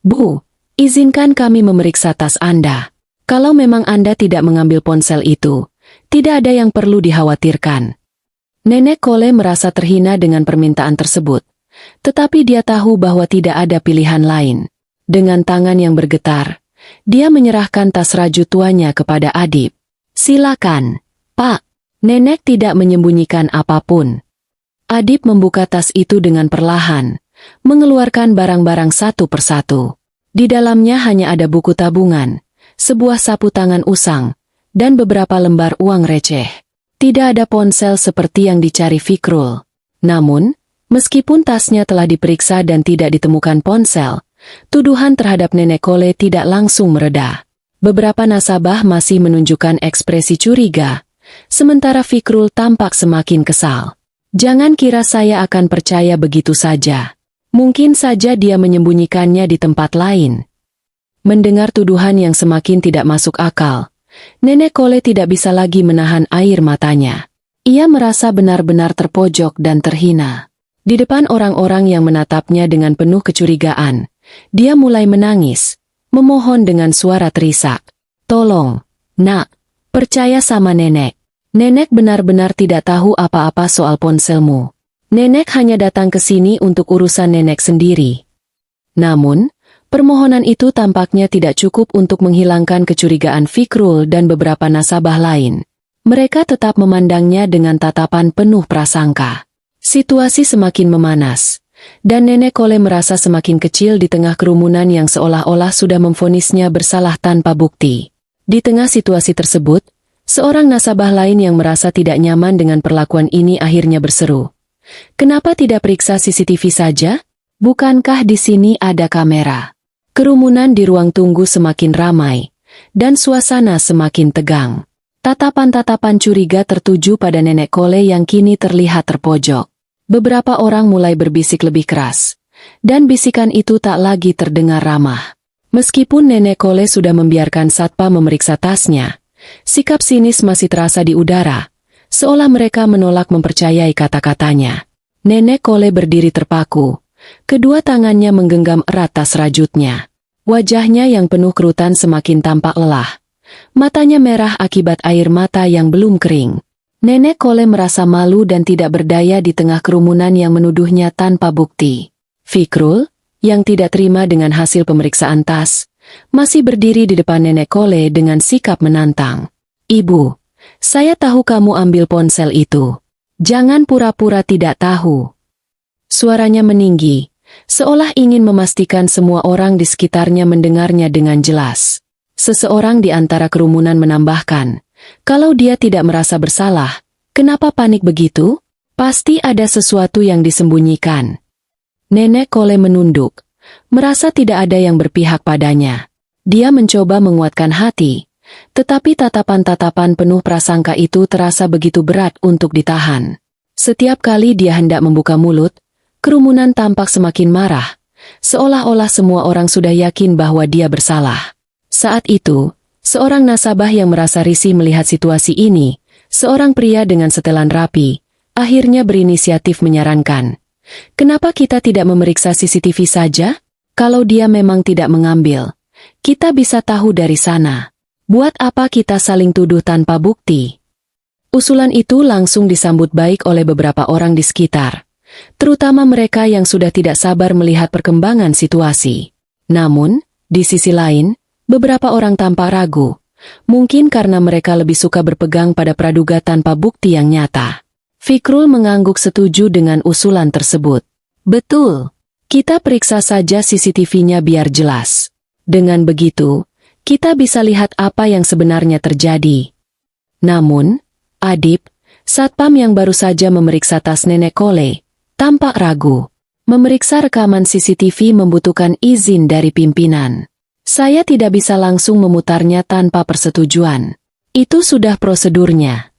"Bu, izinkan kami memeriksa tas Anda. Kalau memang Anda tidak mengambil ponsel itu, tidak ada yang perlu dikhawatirkan." Nenek Kole merasa terhina dengan permintaan tersebut, tetapi dia tahu bahwa tidak ada pilihan lain. Dengan tangan yang bergetar, dia menyerahkan tas raju tuanya kepada Adib. "Silakan, Pak." Nenek tidak menyembunyikan apapun. Adib membuka tas itu dengan perlahan, mengeluarkan barang-barang satu persatu. Di dalamnya hanya ada buku tabungan, sebuah sapu tangan usang, dan beberapa lembar uang receh. Tidak ada ponsel seperti yang dicari Fikrul. Namun, meskipun tasnya telah diperiksa dan tidak ditemukan ponsel, tuduhan terhadap Nenek Kole tidak langsung mereda. Beberapa nasabah masih menunjukkan ekspresi curiga, sementara Fikrul tampak semakin kesal. "Jangan kira saya akan percaya begitu saja. Mungkin saja dia menyembunyikannya di tempat lain." Mendengar tuduhan yang semakin tidak masuk akal, Nenek Kole tidak bisa lagi menahan air matanya. Ia merasa benar-benar terpojok dan terhina. Di depan orang-orang yang menatapnya dengan penuh kecurigaan, dia mulai menangis, memohon dengan suara terisak, "Tolong, Nak, percaya sama Nenek. Nenek benar-benar tidak tahu apa-apa soal ponselmu. Nenek hanya datang ke sini untuk urusan Nenek sendiri." Namun, permohonan itu tampaknya tidak cukup untuk menghilangkan kecurigaan Fikrul dan beberapa nasabah lain. Mereka tetap memandangnya dengan tatapan penuh prasangka. Situasi semakin memanas, dan Nenek Kole merasa semakin kecil di tengah kerumunan yang seolah-olah sudah memvonisnya bersalah tanpa bukti. Di tengah situasi tersebut, seorang nasabah lain yang merasa tidak nyaman dengan perlakuan ini akhirnya berseru, "Kenapa tidak periksa CCTV saja? Bukankah di sini ada kamera?" Kerumunan di ruang tunggu semakin ramai, dan suasana semakin tegang. Tatapan-tatapan curiga tertuju pada Nenek Kole yang kini terlihat terpojok. Beberapa orang mulai berbisik lebih keras, dan bisikan itu tak lagi terdengar ramah. Meskipun Nenek Kole sudah membiarkan satpam memeriksa tasnya, sikap sinis masih terasa di udara, seolah mereka menolak mempercayai kata-katanya. Nenek Kole berdiri terpaku, kedua tangannya menggenggam erat tas rajutnya. Wajahnya yang penuh kerutan semakin tampak lelah. Matanya merah akibat air mata yang belum kering. Nenek Kole merasa malu dan tidak berdaya di tengah kerumunan yang menuduhnya tanpa bukti. Fikrul, yang tidak terima dengan hasil pemeriksaan tas, masih berdiri di depan Nenek Kole dengan sikap menantang. "Ibu, saya tahu kamu ambil ponsel itu. Jangan pura-pura tidak tahu." Suaranya meninggi, seolah ingin memastikan semua orang di sekitarnya mendengarnya dengan jelas. Seseorang di antara kerumunan menambahkan, "Kalau dia tidak merasa bersalah, kenapa panik begitu? Pasti ada sesuatu yang disembunyikan." Nenek Kole menunduk, merasa tidak ada yang berpihak padanya. Dia mencoba menguatkan hati, tetapi tatapan-tatapan penuh prasangka itu terasa begitu berat untuk ditahan. Setiap kali dia hendak membuka mulut, kerumunan tampak semakin marah, seolah-olah semua orang sudah yakin bahwa dia bersalah. Saat itu, seorang nasabah yang merasa risih melihat situasi ini, seorang pria dengan setelan rapi, akhirnya berinisiatif menyarankan, "Kenapa kita tidak memeriksa CCTV saja? Kalau dia memang tidak mengambil, kita bisa tahu dari sana." Buat apa kita saling tuduh tanpa bukti? Usulan itu langsung disambut baik oleh beberapa orang di sekitar, terutama mereka yang sudah tidak sabar melihat perkembangan situasi. Namun, di sisi lain, beberapa orang tampak ragu, mungkin karena mereka lebih suka berpegang pada praduga tanpa bukti yang nyata. Fikrul mengangguk setuju dengan usulan tersebut. Betul, kita periksa saja CCTV-nya biar jelas. Dengan begitu, kita bisa lihat apa yang sebenarnya terjadi. Namun, Adip, satpam yang baru saja memeriksa tas Nenek Kole, tampak ragu. Memeriksa rekaman CCTV membutuhkan izin dari pimpinan. Saya tidak bisa langsung memutarnya tanpa persetujuan. Itu sudah prosedurnya.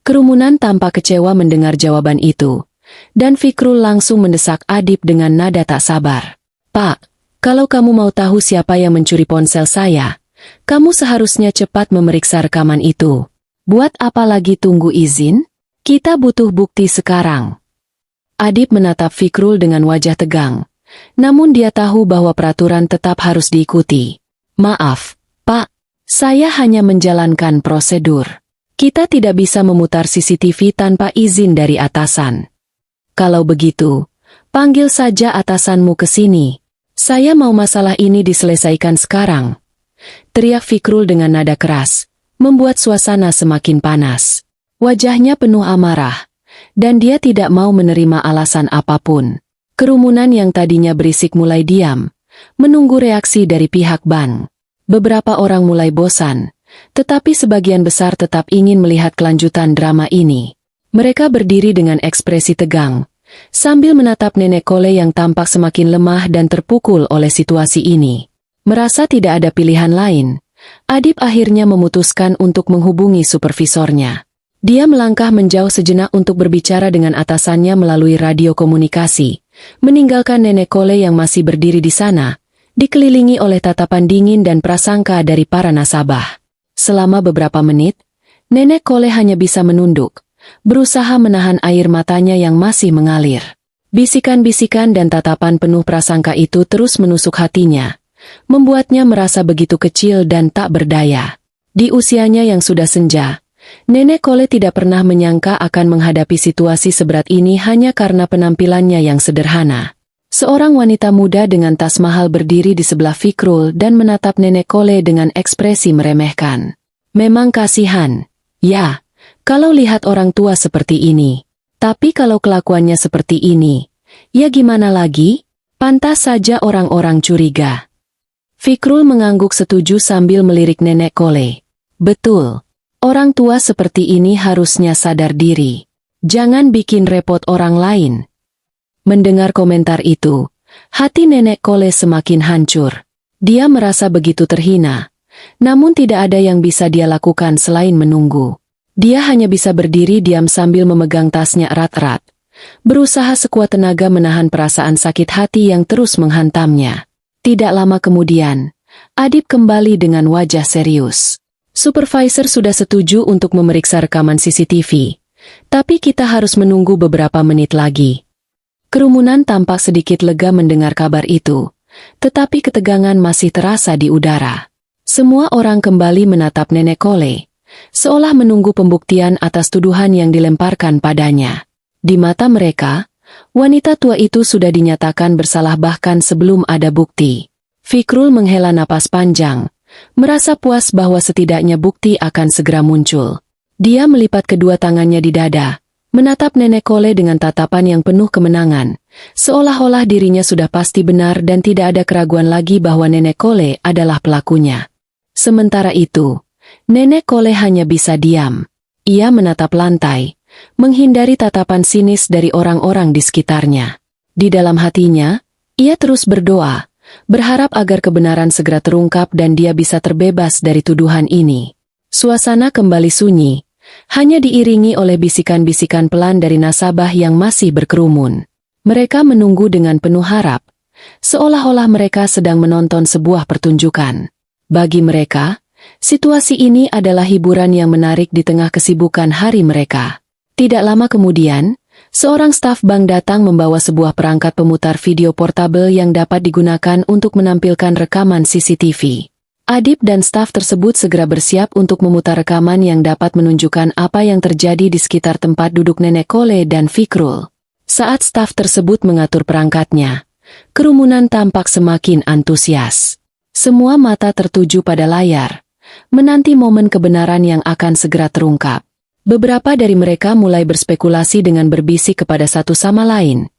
Kerumunan tampak kecewa mendengar jawaban itu, dan Fikrul langsung mendesak Adip dengan nada tak sabar. Pak, kalau kamu mau tahu siapa yang mencuri ponsel saya, kamu seharusnya cepat memeriksa rekaman itu. Buat apa lagi tunggu izin? Kita butuh bukti sekarang. Adip menatap Fikrul dengan wajah tegang, namun dia tahu bahwa peraturan tetap harus diikuti. Maaf, Pak, saya hanya menjalankan prosedur. Kita tidak bisa memutar CCTV tanpa izin dari atasan. Kalau begitu, panggil saja atasanmu ke sini. Saya mau masalah ini diselesaikan sekarang. Teriak Fikrul dengan nada keras, membuat suasana semakin panas. Wajahnya penuh amarah, dan dia tidak mau menerima alasan apapun. Kerumunan yang tadinya berisik mulai diam, menunggu reaksi dari pihak bank. Beberapa orang mulai bosan, tetapi sebagian besar tetap ingin melihat kelanjutan drama ini. Mereka berdiri dengan ekspresi tegang, sambil menatap Nenek Kole yang tampak semakin lemah dan terpukul oleh situasi ini. Merasa tidak ada pilihan lain, Adip akhirnya memutuskan untuk menghubungi supervisornya. Dia melangkah menjauh sejenak untuk berbicara dengan atasannya melalui radio komunikasi, meninggalkan Nenek Kole yang masih berdiri di sana, dikelilingi oleh tatapan dingin dan prasangka dari para nasabah. Selama beberapa menit, Nenek Kole hanya bisa menunduk, berusaha menahan air matanya yang masih mengalir. Bisikan-bisikan dan tatapan penuh prasangka itu terus menusuk hatinya, membuatnya merasa begitu kecil dan tak berdaya. Di usianya yang sudah senja, Nenek Kole tidak pernah menyangka akan menghadapi situasi seberat ini hanya karena penampilannya yang sederhana. Seorang wanita muda dengan tas mahal berdiri di sebelah Fikrul dan menatap Nenek Kole dengan ekspresi meremehkan. Memang kasihan, ya. Kalau lihat orang tua seperti ini, tapi kalau kelakuannya seperti ini, ya gimana lagi? Pantas saja orang-orang curiga. Fikrul mengangguk setuju sambil melirik Nenek Kole. Betul, orang tua seperti ini harusnya sadar diri. Jangan bikin repot orang lain. Mendengar komentar itu, hati Nenek Kole semakin hancur. Dia merasa begitu terhina, namun tidak ada yang bisa dia lakukan selain menunggu. Dia hanya bisa berdiri diam sambil memegang tasnya erat-erat, berusaha sekuat tenaga menahan perasaan sakit hati yang terus menghantamnya. Tidak lama kemudian, Adip kembali dengan wajah serius. Supervisor sudah setuju untuk memeriksa rekaman CCTV, tapi kita harus menunggu beberapa menit lagi. Kerumunan tampak sedikit lega mendengar kabar itu, tetapi ketegangan masih terasa di udara. Semua orang kembali menatap Nenek Kole, seolah menunggu pembuktian atas tuduhan yang dilemparkan padanya. Di mata mereka, wanita tua itu sudah dinyatakan bersalah bahkan sebelum ada bukti. Fikrul menghela napas panjang, merasa puas bahwa setidaknya bukti akan segera muncul. Dia melipat kedua tangannya di dada, menatap Nenek Kole dengan tatapan yang penuh kemenangan, seolah-olah dirinya sudah pasti benar dan tidak ada keraguan lagi bahwa Nenek Kole adalah pelakunya. Sementara itu, Nenek Kole hanya bisa diam. Ia menatap lantai, menghindari tatapan sinis dari orang-orang di sekitarnya. Di dalam hatinya, ia terus berdoa, berharap agar kebenaran segera terungkap dan dia bisa terbebas dari tuduhan ini. Suasana kembali sunyi, hanya diiringi oleh bisikan-bisikan pelan dari nasabah yang masih berkerumun. Mereka menunggu dengan penuh harap, seolah-olah mereka sedang menonton sebuah pertunjukan. Bagi mereka, situasi ini adalah hiburan yang menarik di tengah kesibukan hari mereka. Tidak lama kemudian, seorang staf bank datang membawa sebuah perangkat pemutar video portabel yang dapat digunakan untuk menampilkan rekaman CCTV. Adip dan staf tersebut segera bersiap untuk memutar rekaman yang dapat menunjukkan apa yang terjadi di sekitar tempat duduk Nenek Kole dan Fikrul. Saat staf tersebut mengatur perangkatnya, kerumunan tampak semakin antusias. Semua mata tertuju pada layar, menanti momen kebenaran yang akan segera terungkap. Beberapa dari mereka mulai berspekulasi dengan berbisik kepada satu sama lain,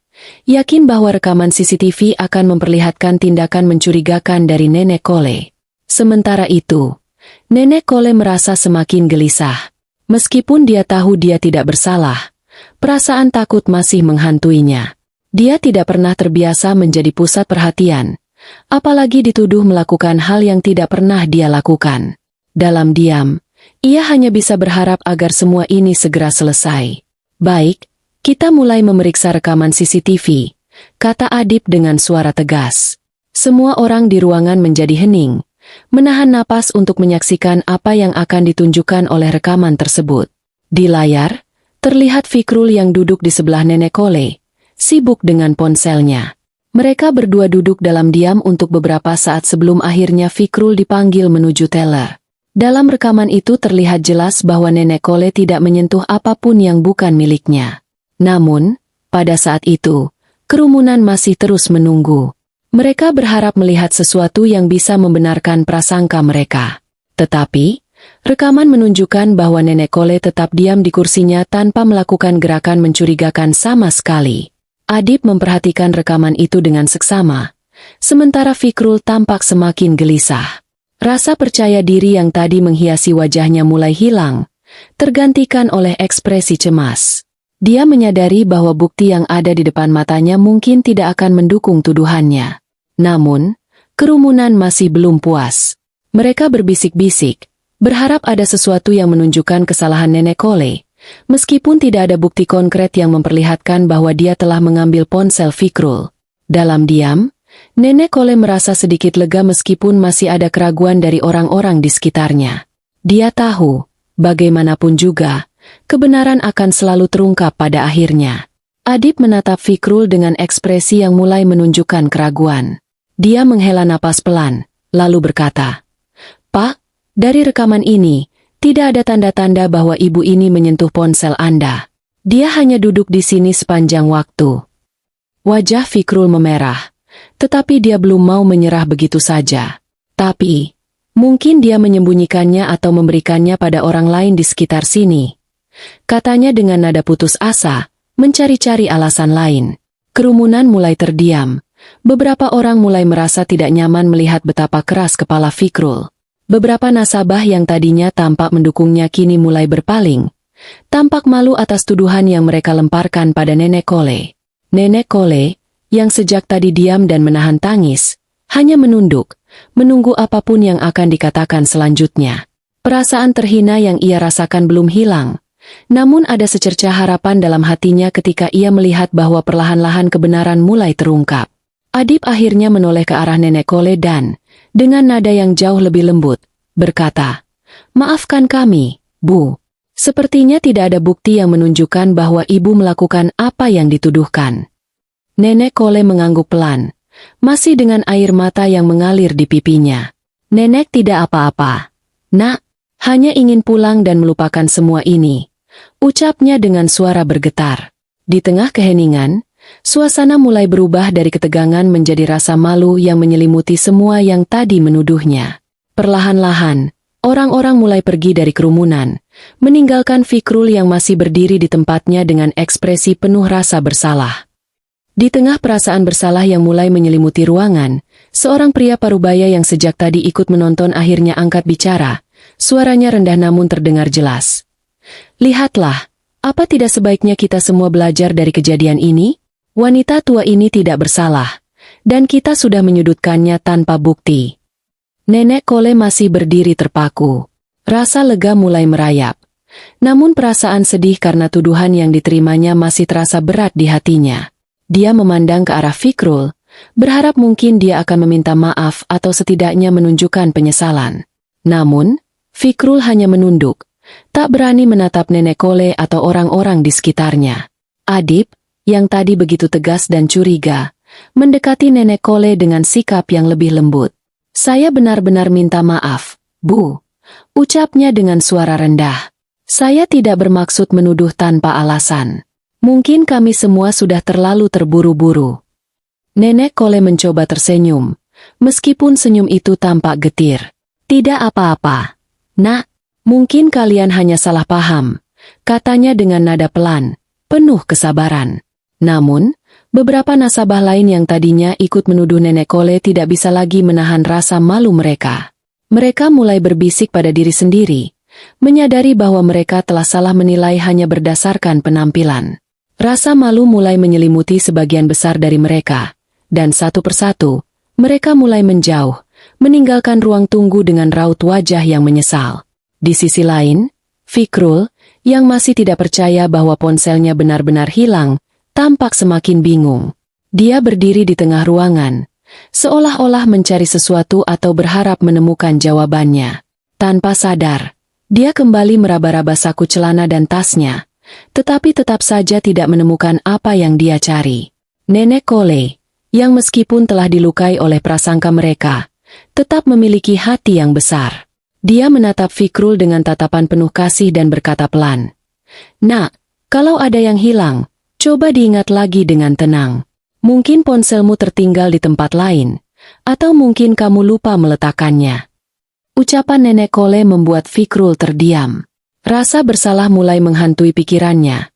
yakin bahwa rekaman CCTV akan memperlihatkan tindakan mencurigakan dari Nenek Kole. Sementara itu, Nenek Kole merasa semakin gelisah. Meskipun dia tahu dia tidak bersalah, perasaan takut masih menghantuinya. Dia tidak pernah terbiasa menjadi pusat perhatian, apalagi dituduh melakukan hal yang tidak pernah dia lakukan. Dalam diam, ia hanya bisa berharap agar semua ini segera selesai. Baik, kita mulai memeriksa rekaman CCTV, kata Adip dengan suara tegas. Semua orang di ruangan menjadi hening, menahan napas untuk menyaksikan apa yang akan ditunjukkan oleh rekaman tersebut. Di layar, terlihat Fikrul yang duduk di sebelah Nenek Kole, sibuk dengan ponselnya. Mereka berdua duduk dalam diam untuk beberapa saat sebelum akhirnya Fikrul dipanggil menuju teller. Dalam rekaman itu terlihat jelas bahwa Nenek Kole tidak menyentuh apapun yang bukan miliknya. Namun, pada saat itu, kerumunan masih terus menunggu. Mereka berharap melihat sesuatu yang bisa membenarkan prasangka mereka. Tetapi, rekaman menunjukkan bahwa Nenek Kole tetap diam di kursinya tanpa melakukan gerakan mencurigakan sama sekali. Adip memperhatikan rekaman itu dengan seksama, sementara Fikrul tampak semakin gelisah. Rasa percaya diri yang tadi menghiasi wajahnya mulai hilang, tergantikan oleh ekspresi cemas. Dia menyadari bahwa bukti yang ada di depan matanya mungkin tidak akan mendukung tuduhannya. Namun, kerumunan masih belum puas. Mereka berbisik-bisik, berharap ada sesuatu yang menunjukkan kesalahan Nenek Kole, meskipun tidak ada bukti konkret yang memperlihatkan bahwa dia telah mengambil ponsel Fikrul. Dalam diam, Nenek Kole merasa sedikit lega meskipun masih ada keraguan dari orang-orang di sekitarnya. Dia tahu, bagaimanapun juga, kebenaran akan selalu terungkap pada akhirnya. Adip menatap Fikrul dengan ekspresi yang mulai menunjukkan keraguan. Dia menghela napas pelan, lalu berkata, "Pak, dari rekaman ini, tidak ada tanda-tanda bahwa ibu ini menyentuh ponsel Anda. Dia hanya duduk di sini sepanjang waktu." Wajah Fikrul memerah, tetapi dia belum mau menyerah begitu saja. Tapi, mungkin dia menyembunyikannya atau memberikannya pada orang lain di sekitar sini, katanya dengan nada putus asa, mencari-cari alasan lain. Kerumunan mulai terdiam. Beberapa orang mulai merasa tidak nyaman melihat betapa keras kepala Fikrul. Beberapa nasabah yang tadinya tampak mendukungnya kini mulai berpaling, tampak malu atas tuduhan yang mereka lemparkan pada Nenek Kole. Nenek Kole, yang sejak tadi diam dan menahan tangis, hanya menunduk, menunggu apapun yang akan dikatakan selanjutnya. Perasaan terhina yang ia rasakan belum hilang. Namun ada secercah harapan dalam hatinya ketika ia melihat bahwa perlahan-lahan kebenaran mulai terungkap. Adip akhirnya menoleh ke arah Nenek Kole dan, dengan nada yang jauh lebih lembut, berkata, "Maafkan kami, Bu. Sepertinya tidak ada bukti yang menunjukkan bahwa ibu melakukan apa yang dituduhkan." Nenek Kole mengangguk pelan, masih dengan air mata yang mengalir di pipinya. "Nenek tidak apa-apa. Nak, hanya ingin pulang dan melupakan semua ini," ucapnya dengan suara bergetar. Di tengah keheningan, suasana mulai berubah dari ketegangan menjadi rasa malu yang menyelimuti semua yang tadi menuduhnya. Perlahan-lahan, orang-orang mulai pergi dari kerumunan, meninggalkan Fikrul yang masih berdiri di tempatnya dengan ekspresi penuh rasa bersalah. Di tengah perasaan bersalah yang mulai menyelimuti ruangan, seorang pria parubaya yang sejak tadi ikut menonton akhirnya angkat bicara. Suaranya rendah namun terdengar jelas. "Lihatlah, apa tidak sebaiknya kita semua belajar dari kejadian ini? Wanita tua ini tidak bersalah, dan kita sudah menyudutkannya tanpa bukti." Nenek Kole masih berdiri terpaku. Rasa lega mulai merayap. Namun perasaan sedih karena tuduhan yang diterimanya masih terasa berat di hatinya. Dia memandang ke arah Fikrul, berharap mungkin dia akan meminta maaf atau setidaknya menunjukkan penyesalan. Namun, Fikrul hanya menunduk, tak berani menatap Nenek Kole atau orang-orang di sekitarnya. Adip, yang tadi begitu tegas dan curiga, mendekati Nenek Kole dengan sikap yang lebih lembut. Saya benar-benar minta maaf, Bu. Ucapnya dengan suara rendah. Saya tidak bermaksud menuduh tanpa alasan. Mungkin kami semua sudah terlalu terburu-buru. Nenek Kole mencoba tersenyum, meskipun senyum itu tampak getir. Tidak apa-apa. Nak, mungkin kalian hanya salah paham, katanya dengan nada pelan, penuh kesabaran. Namun, beberapa nasabah lain yang tadinya ikut menuduh Nenek Kole tidak bisa lagi menahan rasa malu mereka. Mereka mulai berbisik pada diri sendiri, menyadari bahwa mereka telah salah menilai hanya berdasarkan penampilan. Rasa malu mulai menyelimuti sebagian besar dari mereka, dan satu persatu, mereka mulai menjauh, meninggalkan ruang tunggu dengan raut wajah yang menyesal. Di sisi lain, Fikrul, yang masih tidak percaya bahwa ponselnya benar-benar hilang, tampak semakin bingung. Dia berdiri di tengah ruangan, seolah-olah mencari sesuatu atau berharap menemukan jawabannya. Tanpa sadar, dia kembali meraba-raba saku celana dan tasnya, tetapi tetap saja tidak menemukan apa yang dia cari. Nenek Kole, yang meskipun telah dilukai oleh prasangka mereka, tetap memiliki hati yang besar. Dia menatap Fikrul dengan tatapan penuh kasih dan berkata pelan, "Nak, kalau ada yang hilang, coba diingat lagi dengan tenang. Mungkin ponselmu tertinggal di tempat lain, atau mungkin kamu lupa meletakkannya." Ucapan Nenek Kole membuat Fikrul terdiam. Rasa bersalah mulai menghantui pikirannya,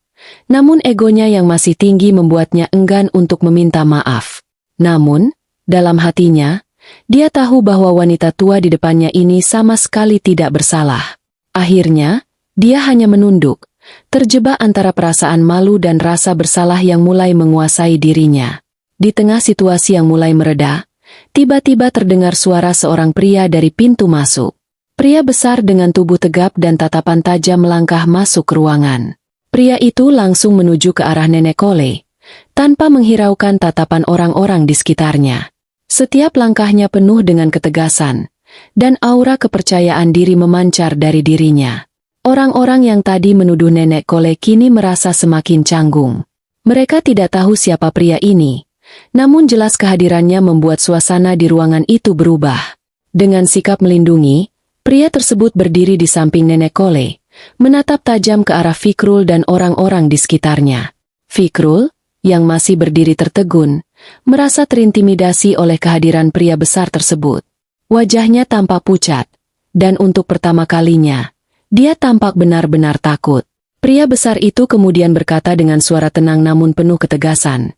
namun egonya yang masih tinggi membuatnya enggan untuk meminta maaf. Namun, dalam hatinya, dia tahu bahwa wanita tua di depannya ini sama sekali tidak bersalah. Akhirnya, dia hanya menunduk, terjebak antara perasaan malu dan rasa bersalah yang mulai menguasai dirinya. Di tengah situasi yang mulai mereda, tiba-tiba terdengar suara seorang pria dari pintu masuk. Pria besar dengan tubuh tegap dan tatapan tajam melangkah masuk ke ruangan. Pria itu langsung menuju ke arah Nenek Kole, tanpa menghiraukan tatapan orang-orang di sekitarnya. Setiap langkahnya penuh dengan ketegasan, dan aura kepercayaan diri memancar dari dirinya. Orang-orang yang tadi menuduh Nenek Kole kini merasa semakin canggung. Mereka tidak tahu siapa pria ini, namun jelas kehadirannya membuat suasana di ruangan itu berubah. Dengan sikap melindungi, pria tersebut berdiri di samping Nenek Kole, menatap tajam ke arah Fikrul dan orang-orang di sekitarnya. Fikrul, yang masih berdiri tertegun, merasa terintimidasi oleh kehadiran pria besar tersebut. Wajahnya tampak pucat, dan untuk pertama kalinya, dia tampak benar-benar takut. Pria besar itu kemudian berkata dengan suara tenang namun penuh ketegasan,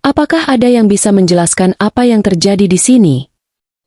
"Apakah ada yang bisa menjelaskan apa yang terjadi di sini?"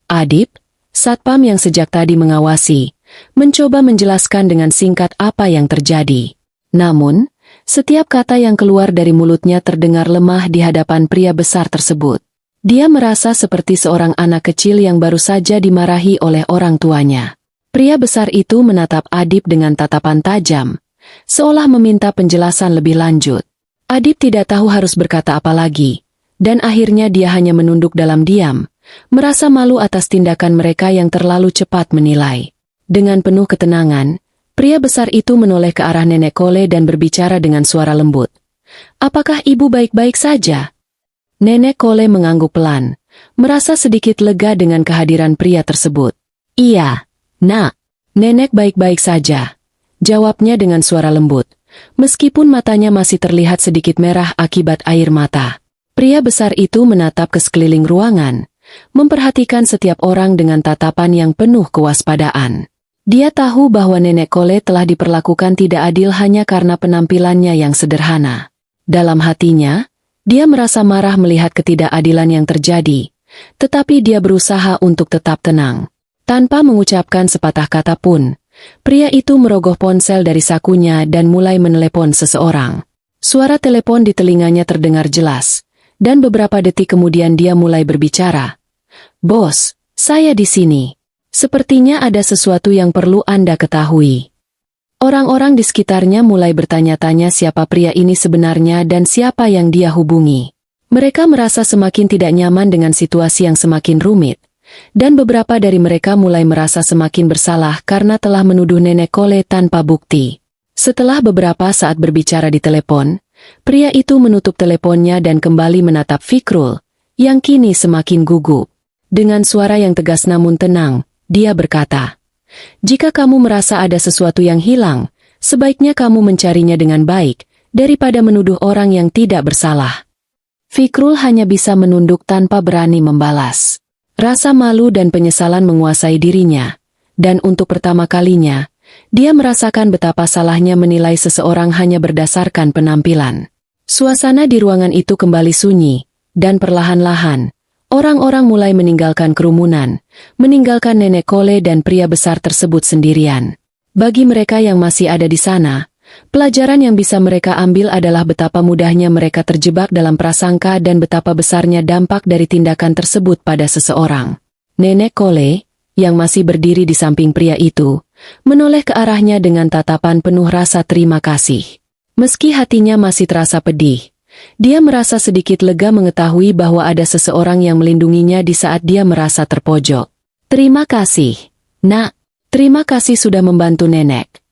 Adip, satpam yang sejak tadi mengawasi, mencoba menjelaskan dengan singkat apa yang terjadi. Namun, setiap kata yang keluar dari mulutnya terdengar lemah di hadapan pria besar tersebut. Dia merasa seperti seorang anak kecil yang baru saja dimarahi oleh orang tuanya. Pria besar itu menatap Adip dengan tatapan tajam, seolah meminta penjelasan lebih lanjut. Adip tidak tahu harus berkata apa lagi, dan akhirnya dia hanya menunduk dalam diam, merasa malu atas tindakan mereka yang terlalu cepat menilai. Dengan penuh ketenangan, pria besar itu menoleh ke arah Nenek Kole dan berbicara dengan suara lembut. "Apakah ibu baik-baik saja?" Nenek Kole mengangguk pelan, merasa sedikit lega dengan kehadiran pria tersebut. "Iya, Nak, Nenek baik-baik saja," jawabnya dengan suara lembut, meskipun matanya masih terlihat sedikit merah akibat air mata. Pria besar itu menatap ke sekeliling ruangan, memperhatikan setiap orang dengan tatapan yang penuh kewaspadaan. Dia tahu bahwa Nenek Kole telah diperlakukan tidak adil hanya karena penampilannya yang sederhana. Dalam hatinya, dia merasa marah melihat ketidakadilan yang terjadi, tetapi dia berusaha untuk tetap tenang. Tanpa mengucapkan sepatah kata pun, pria itu merogoh ponsel dari sakunya dan mulai menelepon seseorang. Suara telepon di telinganya terdengar jelas, dan beberapa detik kemudian dia mulai berbicara. "Bos, saya di sini. Sepertinya ada sesuatu yang perlu Anda ketahui." Orang-orang di sekitarnya mulai bertanya-tanya siapa pria ini sebenarnya dan siapa yang dia hubungi. Mereka merasa semakin tidak nyaman dengan situasi yang semakin rumit, dan beberapa dari mereka mulai merasa semakin bersalah karena telah menuduh Nenek Kole tanpa bukti. Setelah beberapa saat berbicara di telepon, pria itu menutup teleponnya dan kembali menatap Fikrul, yang kini semakin gugup. Dengan suara yang tegas namun tenang, dia berkata, "Jika kamu merasa ada sesuatu yang hilang, sebaiknya kamu mencarinya dengan baik, daripada menuduh orang yang tidak bersalah." Fikrul hanya bisa menunduk tanpa berani membalas. Rasa malu dan penyesalan menguasai dirinya, dan untuk pertama kalinya, dia merasakan betapa salahnya menilai seseorang hanya berdasarkan penampilan. Suasana di ruangan itu kembali sunyi, dan perlahan-lahan, orang-orang mulai meninggalkan kerumunan, meninggalkan nenek Kole dan pria besar tersebut sendirian. Bagi mereka yang masih ada di sana, pelajaran yang bisa mereka ambil adalah betapa mudahnya mereka terjebak dalam prasangka dan betapa besarnya dampak dari tindakan tersebut pada seseorang. Nenek Kole, yang masih berdiri di samping pria itu, menoleh ke arahnya dengan tatapan penuh rasa terima kasih. Meski hatinya masih terasa pedih, dia merasa sedikit lega mengetahui bahwa ada seseorang yang melindunginya di saat dia merasa terpojok. "Terima kasih, Nak. Terima kasih sudah membantu nenek,"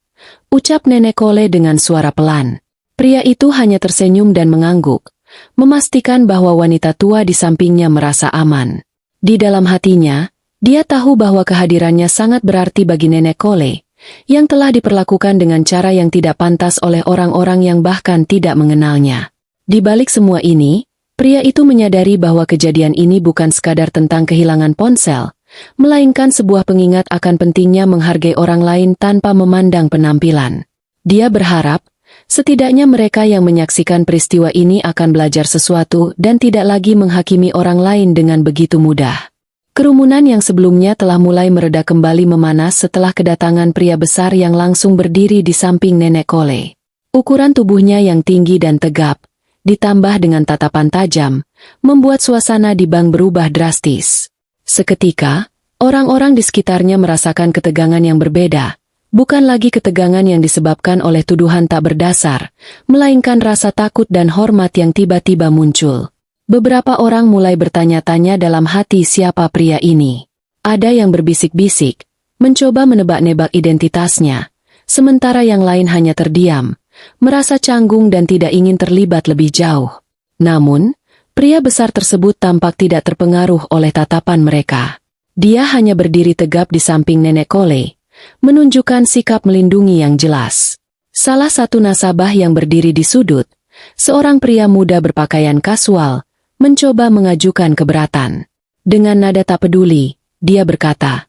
ucap nenek Kole dengan suara pelan. Pria itu hanya tersenyum dan mengangguk, memastikan bahwa wanita tua di sampingnya merasa aman. Di dalam hatinya, dia tahu bahwa kehadirannya sangat berarti bagi nenek Kole, yang telah diperlakukan dengan cara yang tidak pantas oleh orang-orang yang bahkan tidak mengenalnya. Di balik semua ini, pria itu menyadari bahwa kejadian ini bukan sekadar tentang kehilangan ponsel, melainkan sebuah pengingat akan pentingnya menghargai orang lain tanpa memandang penampilan. Dia berharap, setidaknya mereka yang menyaksikan peristiwa ini akan belajar sesuatu dan tidak lagi menghakimi orang lain dengan begitu mudah. Kerumunan yang sebelumnya telah mulai mereda kembali memanas setelah kedatangan pria besar yang langsung berdiri di samping nenek Kole. Ukuran tubuhnya yang tinggi dan tegap, ditambah dengan tatapan tajam, membuat suasana di bank berubah drastis. Seketika, orang-orang di sekitarnya merasakan ketegangan yang berbeda, bukan lagi ketegangan yang disebabkan oleh tuduhan tak berdasar, melainkan rasa takut dan hormat yang tiba-tiba muncul. Beberapa orang mulai bertanya-tanya dalam hati siapa pria ini. Ada yang berbisik-bisik, mencoba menebak-nebak identitasnya, sementara yang lain hanya terdiam, merasa canggung dan tidak ingin terlibat lebih jauh. Namun, pria besar tersebut tampak tidak terpengaruh oleh tatapan mereka. Dia hanya berdiri tegap di samping nenek Kole, menunjukkan sikap melindungi yang jelas. Salah satu nasabah yang berdiri di sudut, seorang pria muda berpakaian kasual, mencoba mengajukan keberatan. Dengan nada tak peduli, dia berkata,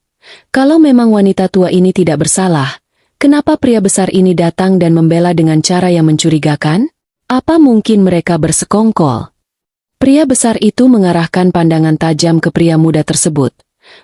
"Kalau memang wanita tua ini tidak bersalah, kenapa pria besar ini datang dan membela dengan cara yang mencurigakan? Apa mungkin mereka bersekongkol?" Pria besar itu mengarahkan pandangan tajam ke pria muda tersebut,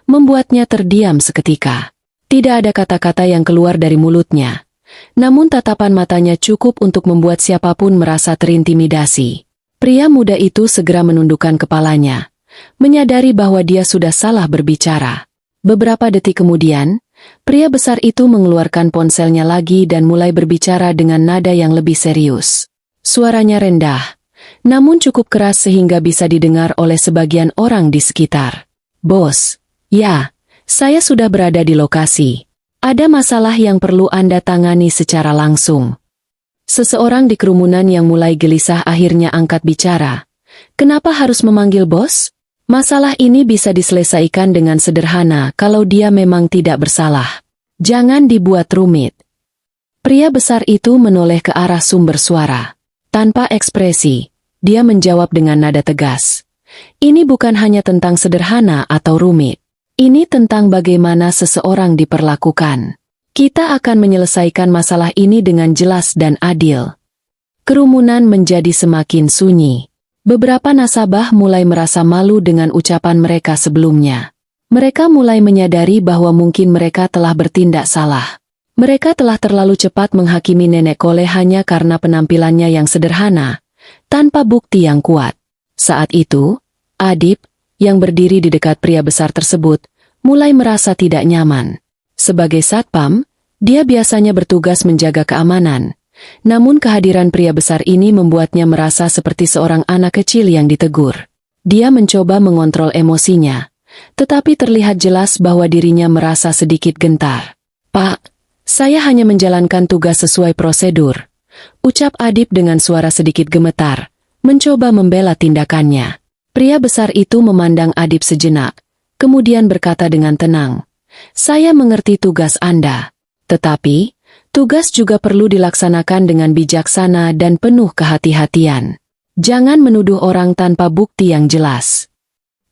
membuatnya terdiam seketika. Tidak ada kata-kata yang keluar dari mulutnya, namun tatapan matanya cukup untuk membuat siapapun merasa terintimidasi. Pria muda itu segera menundukkan kepalanya, menyadari bahwa dia sudah salah berbicara. Beberapa detik kemudian, pria besar itu mengeluarkan ponselnya lagi dan mulai berbicara dengan nada yang lebih serius. Suaranya rendah, namun cukup keras sehingga bisa didengar oleh sebagian orang di sekitar. "Bos, ya, saya sudah berada di lokasi. Ada masalah yang perlu Anda tangani secara langsung." Seseorang di kerumunan yang mulai gelisah akhirnya angkat bicara. "Kenapa harus memanggil bos? Masalah ini bisa diselesaikan dengan sederhana kalau dia memang tidak bersalah. Jangan dibuat rumit." Pria besar itu menoleh ke arah sumber suara. Tanpa ekspresi, dia menjawab dengan nada tegas. "Ini bukan hanya tentang sederhana atau rumit. Ini tentang bagaimana seseorang diperlakukan. Kita akan menyelesaikan masalah ini dengan jelas dan adil." Kerumunan menjadi semakin sunyi. Beberapa nasabah mulai merasa malu dengan ucapan mereka sebelumnya. Mereka mulai menyadari bahwa mungkin mereka telah bertindak salah. Mereka telah terlalu cepat menghakimi nenek Kole hanya karena penampilannya yang sederhana, tanpa bukti yang kuat. Saat itu, Adib, yang berdiri di dekat pria besar tersebut, mulai merasa tidak nyaman. Sebagai satpam, dia biasanya bertugas menjaga keamanan. Namun kehadiran pria besar ini membuatnya merasa seperti seorang anak kecil yang ditegur. Dia mencoba mengontrol emosinya, tetapi terlihat jelas bahwa dirinya merasa sedikit gentar. "Pak, saya hanya menjalankan tugas sesuai prosedur," ucap Adib dengan suara sedikit gemetar, mencoba membela tindakannya. Pria besar itu memandang Adib sejenak, kemudian berkata dengan tenang, "Saya mengerti tugas Anda. Tetapi, tugas juga perlu dilaksanakan dengan bijaksana dan penuh kehati-hatian. Jangan menuduh orang tanpa bukti yang jelas."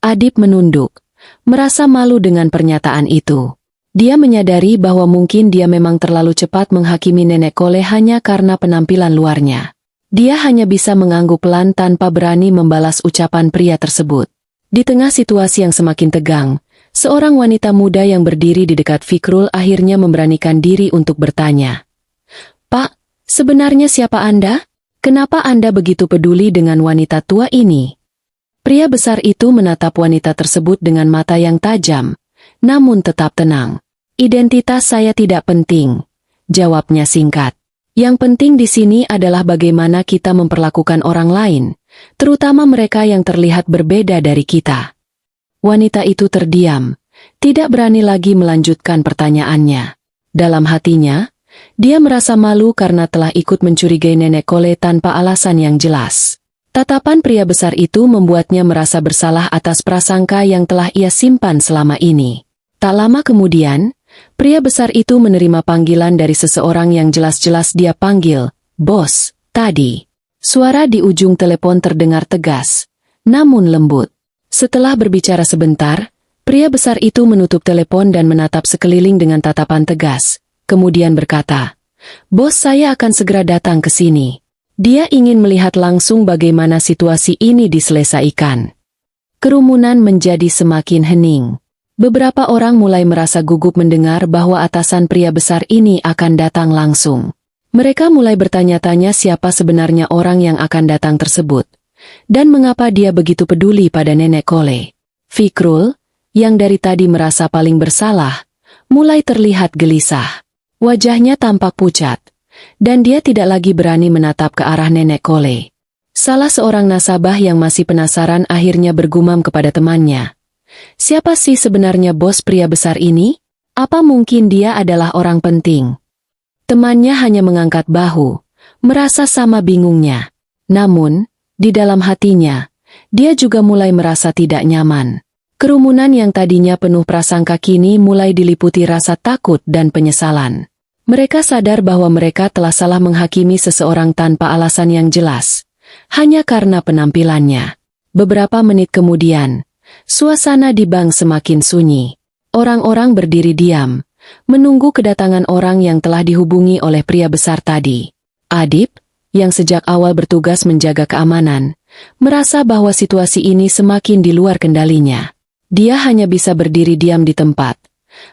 Adip menunduk, merasa malu dengan pernyataan itu. Dia menyadari bahwa mungkin dia memang terlalu cepat menghakimi Nenek Kole hanya karena penampilan luarnya. Dia hanya bisa mengangguk pelan tanpa berani membalas ucapan pria tersebut. Di tengah situasi yang semakin tegang, seorang wanita muda yang berdiri di dekat Fikrul akhirnya memberanikan diri untuk bertanya. "Pak, sebenarnya siapa Anda? Kenapa Anda begitu peduli dengan wanita tua ini?" Pria besar itu menatap wanita tersebut dengan mata yang tajam, namun tetap tenang. "Identitas saya tidak penting," jawabnya singkat. "Yang penting di sini adalah bagaimana kita memperlakukan orang lain, terutama mereka yang terlihat berbeda dari kita." Wanita itu terdiam, tidak berani lagi melanjutkan pertanyaannya. Dalam hatinya, dia merasa malu karena telah ikut mencurigai Nenek Kole tanpa alasan yang jelas. Tatapan pria besar itu membuatnya merasa bersalah atas prasangka yang telah ia simpan selama ini. Tak lama kemudian, pria besar itu menerima panggilan dari seseorang yang jelas-jelas dia panggil, "Bos, tadi." Suara di ujung telepon terdengar tegas, namun lembut. Setelah berbicara sebentar, pria besar itu menutup telepon dan menatap sekeliling dengan tatapan tegas. Kemudian berkata, "Bos, saya akan segera datang ke sini." Dia ingin melihat langsung bagaimana situasi ini diselesaikan. Kerumunan menjadi semakin hening. Beberapa orang mulai merasa gugup mendengar bahwa atasan pria besar ini akan datang langsung. Mereka mulai bertanya-tanya siapa sebenarnya orang yang akan datang tersebut, dan mengapa dia begitu peduli pada Nenek Kole. Fikrul, yang dari tadi merasa paling bersalah, mulai terlihat gelisah. Wajahnya tampak pucat, dan dia tidak lagi berani menatap ke arah Nenek Kole. Salah seorang nasabah yang masih penasaran akhirnya bergumam kepada temannya, "Siapa sih sebenarnya bos pria besar ini? Apa mungkin dia adalah orang penting?" Temannya hanya mengangkat bahu, merasa sama bingungnya. Namun, di dalam hatinya, dia juga mulai merasa tidak nyaman. Kerumunan yang tadinya penuh prasangka kini mulai diliputi rasa takut dan penyesalan. Mereka sadar bahwa mereka telah salah menghakimi seseorang tanpa alasan yang jelas, hanya karena penampilannya. Beberapa menit kemudian, suasana di bank semakin sunyi. Orang-orang berdiri diam, menunggu kedatangan orang yang telah dihubungi oleh pria besar tadi. Adip, yang sejak awal bertugas menjaga keamanan, merasa bahwa situasi ini semakin di luar kendalinya. Dia hanya bisa berdiri diam di tempat,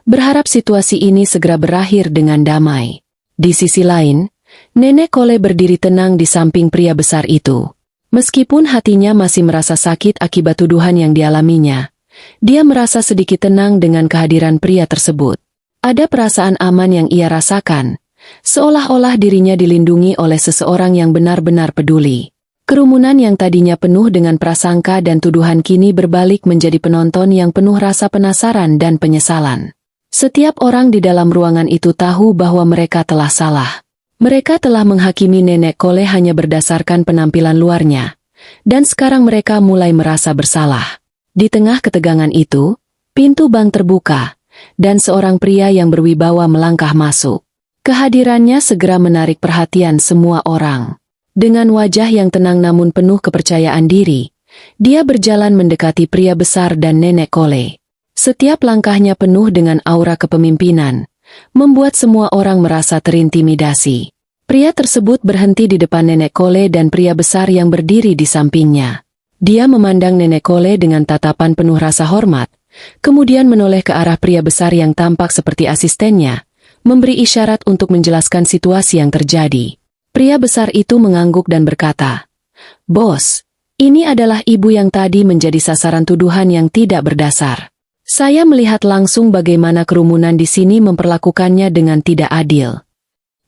berharap situasi ini segera berakhir dengan damai. Di sisi lain, Nenek Kole berdiri tenang di samping pria besar itu. Meskipun hatinya masih merasa sakit akibat tuduhan yang dialaminya, dia merasa sedikit tenang dengan kehadiran pria tersebut. Ada perasaan aman yang ia rasakan, seolah-olah dirinya dilindungi oleh seseorang yang benar-benar peduli. Kerumunan yang tadinya penuh dengan prasangka dan tuduhan kini berbalik menjadi penonton yang penuh rasa penasaran dan penyesalan. Setiap orang di dalam ruangan itu tahu bahwa mereka telah salah. Mereka telah menghakimi Nenek Kole hanya berdasarkan penampilan luarnya, dan sekarang mereka mulai merasa bersalah. Di tengah ketegangan itu, pintu bank terbuka, dan seorang pria yang berwibawa melangkah masuk. Kehadirannya segera menarik perhatian semua orang. Dengan wajah yang tenang namun penuh kepercayaan diri, dia berjalan mendekati pria besar dan Nenek Kole. Setiap langkahnya penuh dengan aura kepemimpinan, membuat semua orang merasa terintimidasi. Pria tersebut berhenti di depan Nenek Kole dan pria besar yang berdiri di sampingnya. Dia memandang Nenek Kole dengan tatapan penuh rasa hormat, kemudian menoleh ke arah pria besar yang tampak seperti asistennya, memberi isyarat untuk menjelaskan situasi yang terjadi. Pria besar itu mengangguk dan berkata, "Bos, ini adalah ibu yang tadi menjadi sasaran tuduhan yang tidak berdasar. Saya melihat langsung bagaimana kerumunan di sini memperlakukannya dengan tidak adil."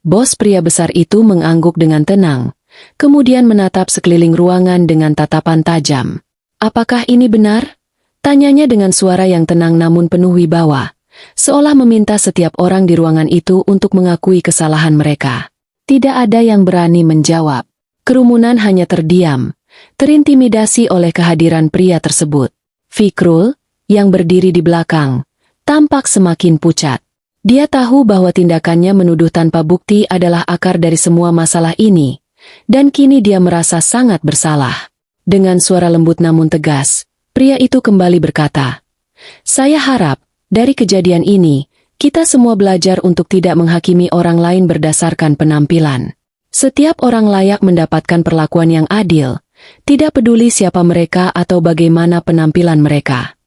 Bos pria besar itu mengangguk dengan tenang, kemudian menatap sekeliling ruangan dengan tatapan tajam. "Apakah ini benar?" tanyanya dengan suara yang tenang namun penuh wibawa, seolah meminta setiap orang di ruangan itu untuk mengakui kesalahan mereka. Tidak ada yang berani menjawab. Kerumunan hanya terdiam, terintimidasi oleh kehadiran pria tersebut. Fikrul, yang berdiri di belakang, tampak semakin pucat. Dia tahu bahwa tindakannya menuduh tanpa bukti adalah akar dari semua masalah ini, dan kini dia merasa sangat bersalah. Dengan suara lembut namun tegas, pria itu kembali berkata, "Saya harap, dari kejadian ini, kita semua belajar untuk tidak menghakimi orang lain berdasarkan penampilan. Setiap orang layak mendapatkan perlakuan yang adil, tidak peduli siapa mereka atau bagaimana penampilan mereka."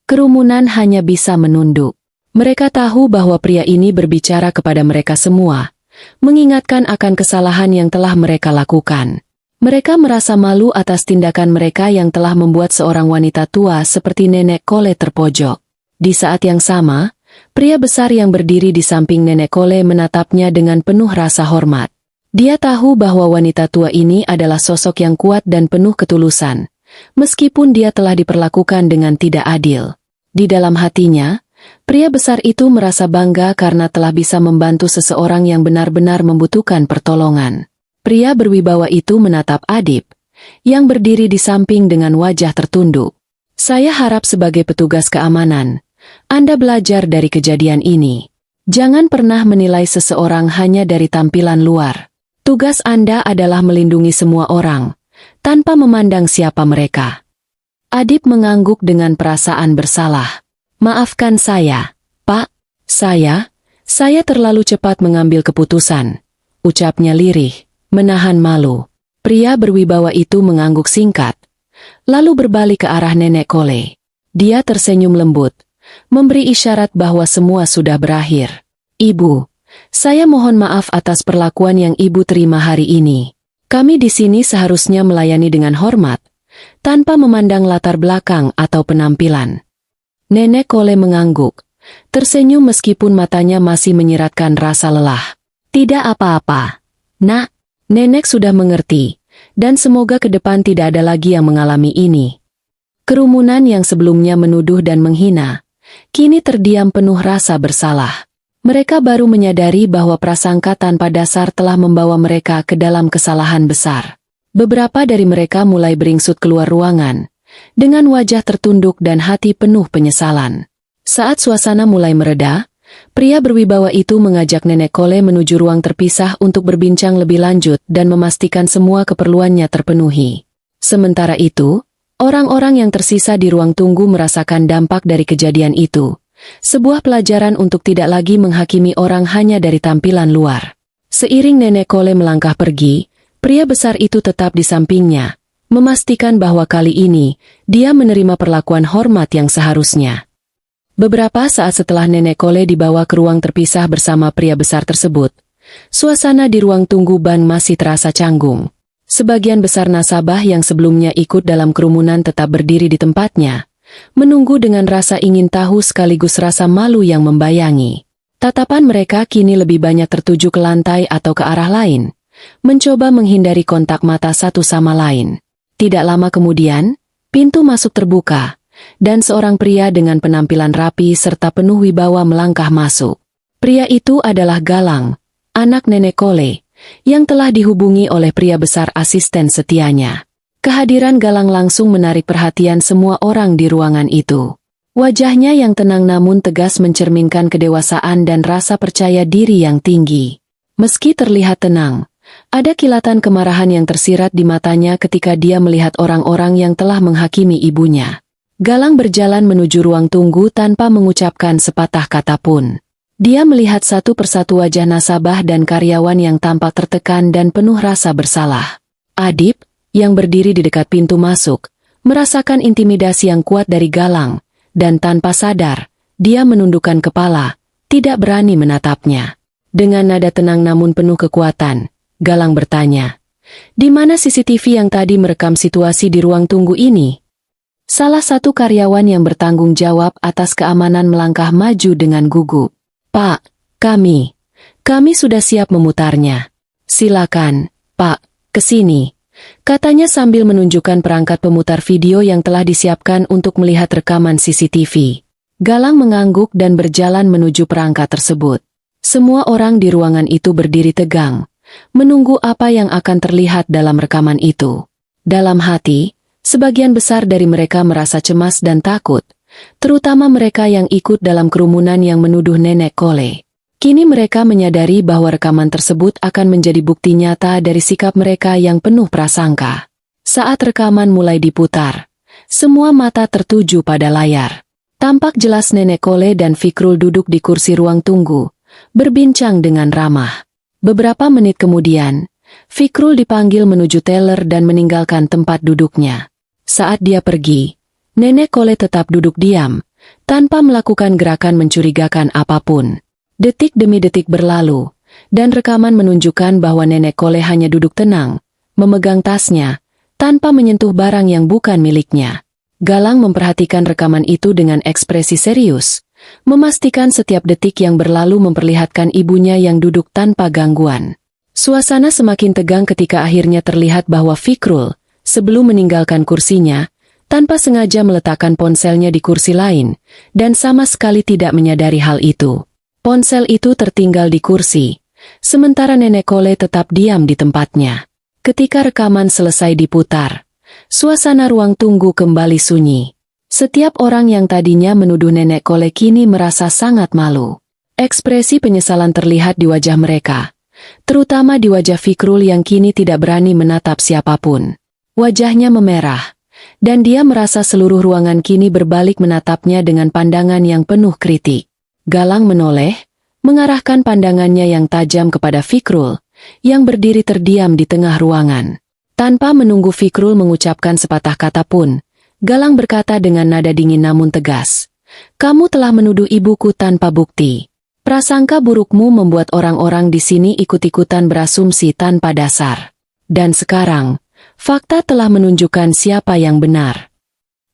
Kerumunan hanya bisa menunduk. Mereka tahu bahwa pria ini berbicara kepada mereka semua, mengingatkan akan kesalahan yang telah mereka lakukan. Mereka merasa malu atas tindakan mereka yang telah membuat seorang wanita tua seperti Nenek Kole terpojok. Di saat yang sama, pria besar yang berdiri di samping Nenek Kole menatapnya dengan penuh rasa hormat. Dia tahu bahwa wanita tua ini adalah sosok yang kuat dan penuh ketulusan, meskipun dia telah diperlakukan dengan tidak adil. Di dalam hatinya, pria besar itu merasa bangga karena telah bisa membantu seseorang yang benar-benar membutuhkan pertolongan. Pria berwibawa itu menatap Adib, yang berdiri di samping dengan wajah tertunduk. "Saya harap sebagai petugas keamanan, Anda belajar dari kejadian ini. Jangan pernah menilai seseorang hanya dari tampilan luar. Tugas Anda adalah melindungi semua orang, tanpa memandang siapa mereka." Adib mengangguk dengan perasaan bersalah. "Maafkan saya, Pak. Saya terlalu cepat mengambil keputusan," ucapnya lirih, menahan malu. Pria berwibawa itu mengangguk singkat, lalu berbalik ke arah Nenek Kole. Dia tersenyum lembut, memberi isyarat bahwa semua sudah berakhir. "Ibu, saya mohon maaf atas perlakuan yang Ibu terima hari ini. Kami di sini seharusnya melayani dengan hormat, tanpa memandang latar belakang atau penampilan." Nenek Kole mengangguk, tersenyum meskipun matanya masih menyiratkan rasa lelah. "Tidak apa-apa, Nak. Nenek sudah mengerti, dan semoga ke depan tidak ada lagi yang mengalami ini." Kerumunan yang sebelumnya menuduh dan menghina, kini terdiam penuh rasa bersalah. Mereka baru menyadari bahwa prasangka tanpa dasar telah membawa mereka ke dalam kesalahan besar. Beberapa dari mereka mulai beringsut keluar ruangan, dengan wajah tertunduk dan hati penuh penyesalan. Saat suasana mulai mereda, pria berwibawa itu mengajak Nenek Kole menuju ruang terpisah untuk berbincang lebih lanjut dan memastikan semua keperluannya terpenuhi. Sementara itu, orang-orang yang tersisa di ruang tunggu merasakan dampak dari kejadian itu. Sebuah pelajaran untuk tidak lagi menghakimi orang hanya dari tampilan luar. Seiring Nenek Kole melangkah pergi, pria besar itu tetap di sampingnya, memastikan bahwa kali ini, dia menerima perlakuan hormat yang seharusnya. Beberapa saat setelah Nenek Kole dibawa ke ruang terpisah bersama pria besar tersebut, suasana di ruang tunggu ban masih terasa canggung. Sebagian besar nasabah yang sebelumnya ikut dalam kerumunan tetap berdiri di tempatnya, menunggu dengan rasa ingin tahu sekaligus rasa malu yang membayangi. Tatapan mereka kini lebih banyak tertuju ke lantai atau ke arah lain, mencoba menghindari kontak mata satu sama lain. Tidak lama kemudian, pintu masuk terbuka, dan seorang pria dengan penampilan rapi serta penuh wibawa melangkah masuk. Pria itu adalah Galang, anak Nenek Kole, yang telah dihubungi oleh pria besar asisten setianya. Kehadiran Galang langsung menarik perhatian semua orang di ruangan itu. Wajahnya yang tenang namun tegas mencerminkan kedewasaan dan rasa percaya diri yang tinggi. Meski terlihat tenang, ada kilatan kemarahan yang tersirat di matanya ketika dia melihat orang-orang yang telah menghakimi ibunya. Galang berjalan menuju ruang tunggu tanpa mengucapkan sepatah kata pun. Dia melihat satu persatu wajah nasabah dan karyawan yang tampak tertekan dan penuh rasa bersalah. Adib, yang berdiri di dekat pintu masuk, merasakan intimidasi yang kuat dari Galang, dan tanpa sadar, dia menundukkan kepala, tidak berani menatapnya. Dengan nada tenang namun penuh kekuatan, Galang bertanya, "Di mana CCTV yang tadi merekam situasi di ruang tunggu ini?" Salah satu karyawan yang bertanggung jawab atas keamanan melangkah maju dengan gugup. "Pak, kami sudah siap memutarnya. Silakan, Pak, ke sini," katanya sambil menunjukkan perangkat pemutar video yang telah disiapkan untuk melihat rekaman CCTV. Galang mengangguk dan berjalan menuju perangkat tersebut. Semua orang di ruangan itu berdiri tegang, menunggu apa yang akan terlihat dalam rekaman itu. Dalam hati, sebagian besar dari mereka merasa cemas dan takut, terutama mereka yang ikut dalam kerumunan yang menuduh Nenek Kole. Kini mereka menyadari bahwa rekaman tersebut akan menjadi bukti nyata dari sikap mereka yang penuh prasangka. Saat rekaman mulai diputar, semua mata tertuju pada layar. Tampak jelas Nenek Kole dan Fikrul duduk di kursi ruang tunggu, berbincang dengan ramah. Beberapa menit kemudian, Fikrul dipanggil menuju teller dan meninggalkan tempat duduknya. Saat dia pergi, Nenek Kole tetap duduk diam, tanpa melakukan gerakan mencurigakan apapun. Detik demi detik berlalu, dan rekaman menunjukkan bahwa Nenek Kole hanya duduk tenang, memegang tasnya, tanpa menyentuh barang yang bukan miliknya. Galang memperhatikan rekaman itu dengan ekspresi serius, memastikan setiap detik yang berlalu memperlihatkan ibunya yang duduk tanpa gangguan. Suasana semakin tegang ketika akhirnya terlihat bahwa Fikrul, sebelum meninggalkan kursinya, tanpa sengaja meletakkan ponselnya di kursi lain, dan sama sekali tidak menyadari hal itu. Ponsel itu tertinggal di kursi, sementara Nenek Kole tetap diam di tempatnya. Ketika rekaman selesai diputar, suasana ruang tunggu kembali sunyi. Setiap orang yang tadinya menuduh Nenek Kole kini merasa sangat malu. Ekspresi penyesalan terlihat di wajah mereka, terutama di wajah Fikrul yang kini tidak berani menatap siapapun. Wajahnya memerah, dan dia merasa seluruh ruangan kini berbalik menatapnya dengan pandangan yang penuh kritik. Galang menoleh, mengarahkan pandangannya yang tajam kepada Fikrul, yang berdiri terdiam di tengah ruangan. Tanpa menunggu Fikrul mengucapkan sepatah kata pun, Galang berkata dengan nada dingin namun tegas, "Kamu telah menuduh ibuku tanpa bukti. Prasangka burukmu membuat orang-orang di sini ikut-ikutan berasumsi tanpa dasar. Dan sekarang, fakta telah menunjukkan siapa yang benar."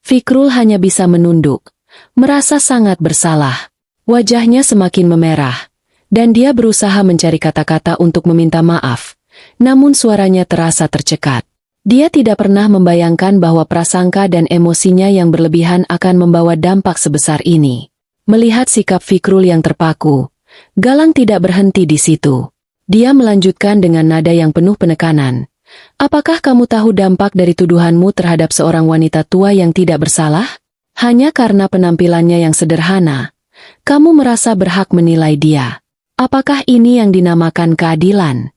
Fikrul hanya bisa menunduk, merasa sangat bersalah. Wajahnya semakin memerah, dan dia berusaha mencari kata-kata untuk meminta maaf, namun suaranya terasa tercekat. Dia tidak pernah membayangkan bahwa prasangka dan emosinya yang berlebihan akan membawa dampak sebesar ini. Melihat sikap Fikrul yang terpaku, Galang tidak berhenti di situ. Dia melanjutkan dengan nada yang penuh penekanan. "Apakah kamu tahu dampak dari tuduhanmu terhadap seorang wanita tua yang tidak bersalah? Hanya karena penampilannya yang sederhana, kamu merasa berhak menilai dia. Apakah ini yang dinamakan keadilan?"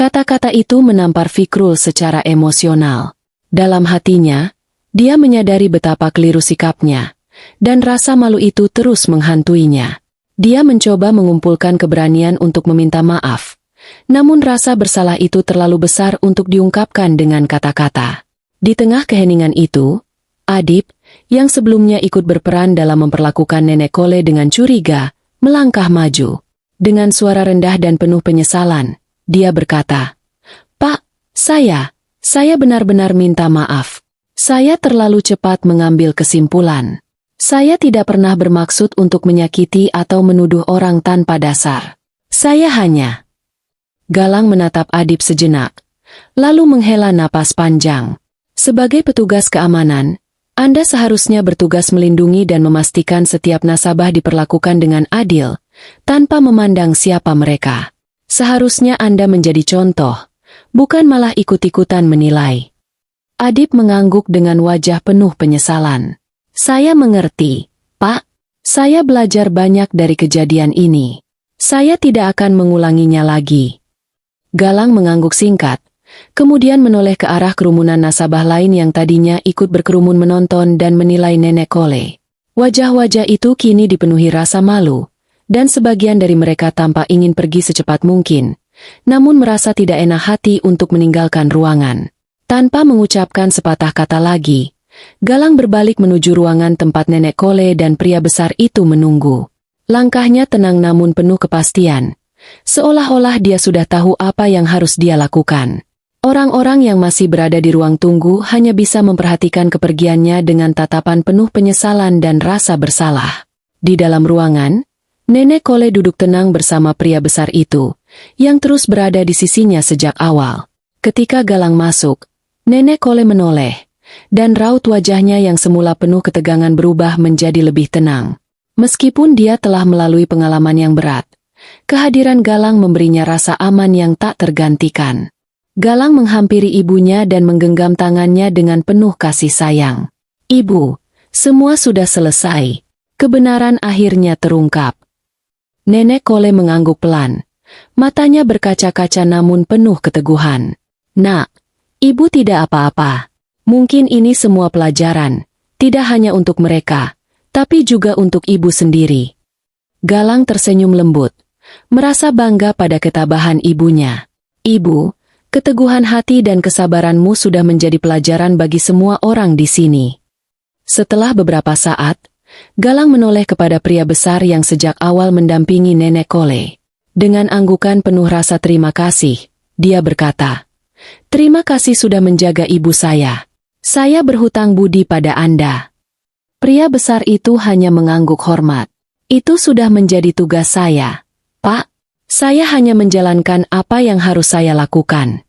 Kata-kata itu menampar Fikrul secara emosional. Dalam hatinya, dia menyadari betapa keliru sikapnya, dan rasa malu itu terus menghantuinya. Dia mencoba mengumpulkan keberanian untuk meminta maaf, namun rasa bersalah itu terlalu besar untuk diungkapkan dengan kata-kata. Di tengah keheningan itu, Adib, yang sebelumnya ikut berperan dalam memperlakukan Nenek Kole dengan curiga, melangkah maju. Dengan suara rendah dan penuh penyesalan, dia berkata, "Pak, saya benar-benar minta maaf. Saya terlalu cepat mengambil kesimpulan. Saya tidak pernah bermaksud untuk menyakiti atau menuduh orang tanpa dasar. Saya hanya..." Galang menatap Adib sejenak, lalu menghela napas panjang. "Sebagai petugas keamanan, Anda seharusnya bertugas melindungi dan memastikan setiap nasabah diperlakukan dengan adil, tanpa memandang siapa mereka. Seharusnya Anda menjadi contoh, bukan malah ikut-ikutan menilai." Adib mengangguk dengan wajah penuh penyesalan. "Saya mengerti, Pak. Saya belajar banyak dari kejadian ini. Saya tidak akan mengulanginya lagi." Galang mengangguk singkat, kemudian menoleh ke arah kerumunan nasabah lain yang tadinya ikut berkerumun menonton dan menilai Nenek Kole. Wajah-wajah itu kini dipenuhi rasa malu, dan sebagian dari mereka tampak ingin pergi secepat mungkin, namun merasa tidak enak hati untuk meninggalkan ruangan. Tanpa mengucapkan sepatah kata lagi, Galang berbalik menuju ruangan tempat Nenek Kole dan pria besar itu menunggu. Langkahnya tenang namun penuh kepastian, seolah-olah dia sudah tahu apa yang harus dia lakukan. Orang-orang yang masih berada di ruang tunggu hanya bisa memperhatikan kepergiannya dengan tatapan penuh penyesalan dan rasa bersalah. Di dalam ruangan, Nenek Kole duduk tenang bersama pria besar itu, yang terus berada di sisinya sejak awal. Ketika Galang masuk, Nenek Kole menoleh, dan raut wajahnya yang semula penuh ketegangan berubah menjadi lebih tenang. Meskipun dia telah melalui pengalaman yang berat, kehadiran Galang memberinya rasa aman yang tak tergantikan. Galang menghampiri ibunya dan menggenggam tangannya dengan penuh kasih sayang. "Ibu, Semua sudah selesai. Kebenaran akhirnya terungkap. Nenek Kole mengangguk pelan. Matanya berkaca-kaca namun penuh keteguhan. Nak, ibu tidak apa-apa. Mungkin ini semua pelajaran, tidak hanya untuk mereka, tapi juga untuk ibu sendiri. Galang tersenyum lembut, merasa bangga pada ketabahan ibunya. Ibu, keteguhan hati dan kesabaranmu sudah menjadi pelajaran bagi semua orang di sini. Setelah beberapa saat, Galang menoleh kepada pria besar yang sejak awal mendampingi Nenek Kole. Dengan anggukan penuh rasa terima kasih, dia berkata, "Terima kasih sudah menjaga ibu saya. Saya berhutang budi pada Anda." Pria besar itu hanya mengangguk hormat. "Itu sudah menjadi tugas saya, Pak. Saya hanya menjalankan apa yang harus saya lakukan."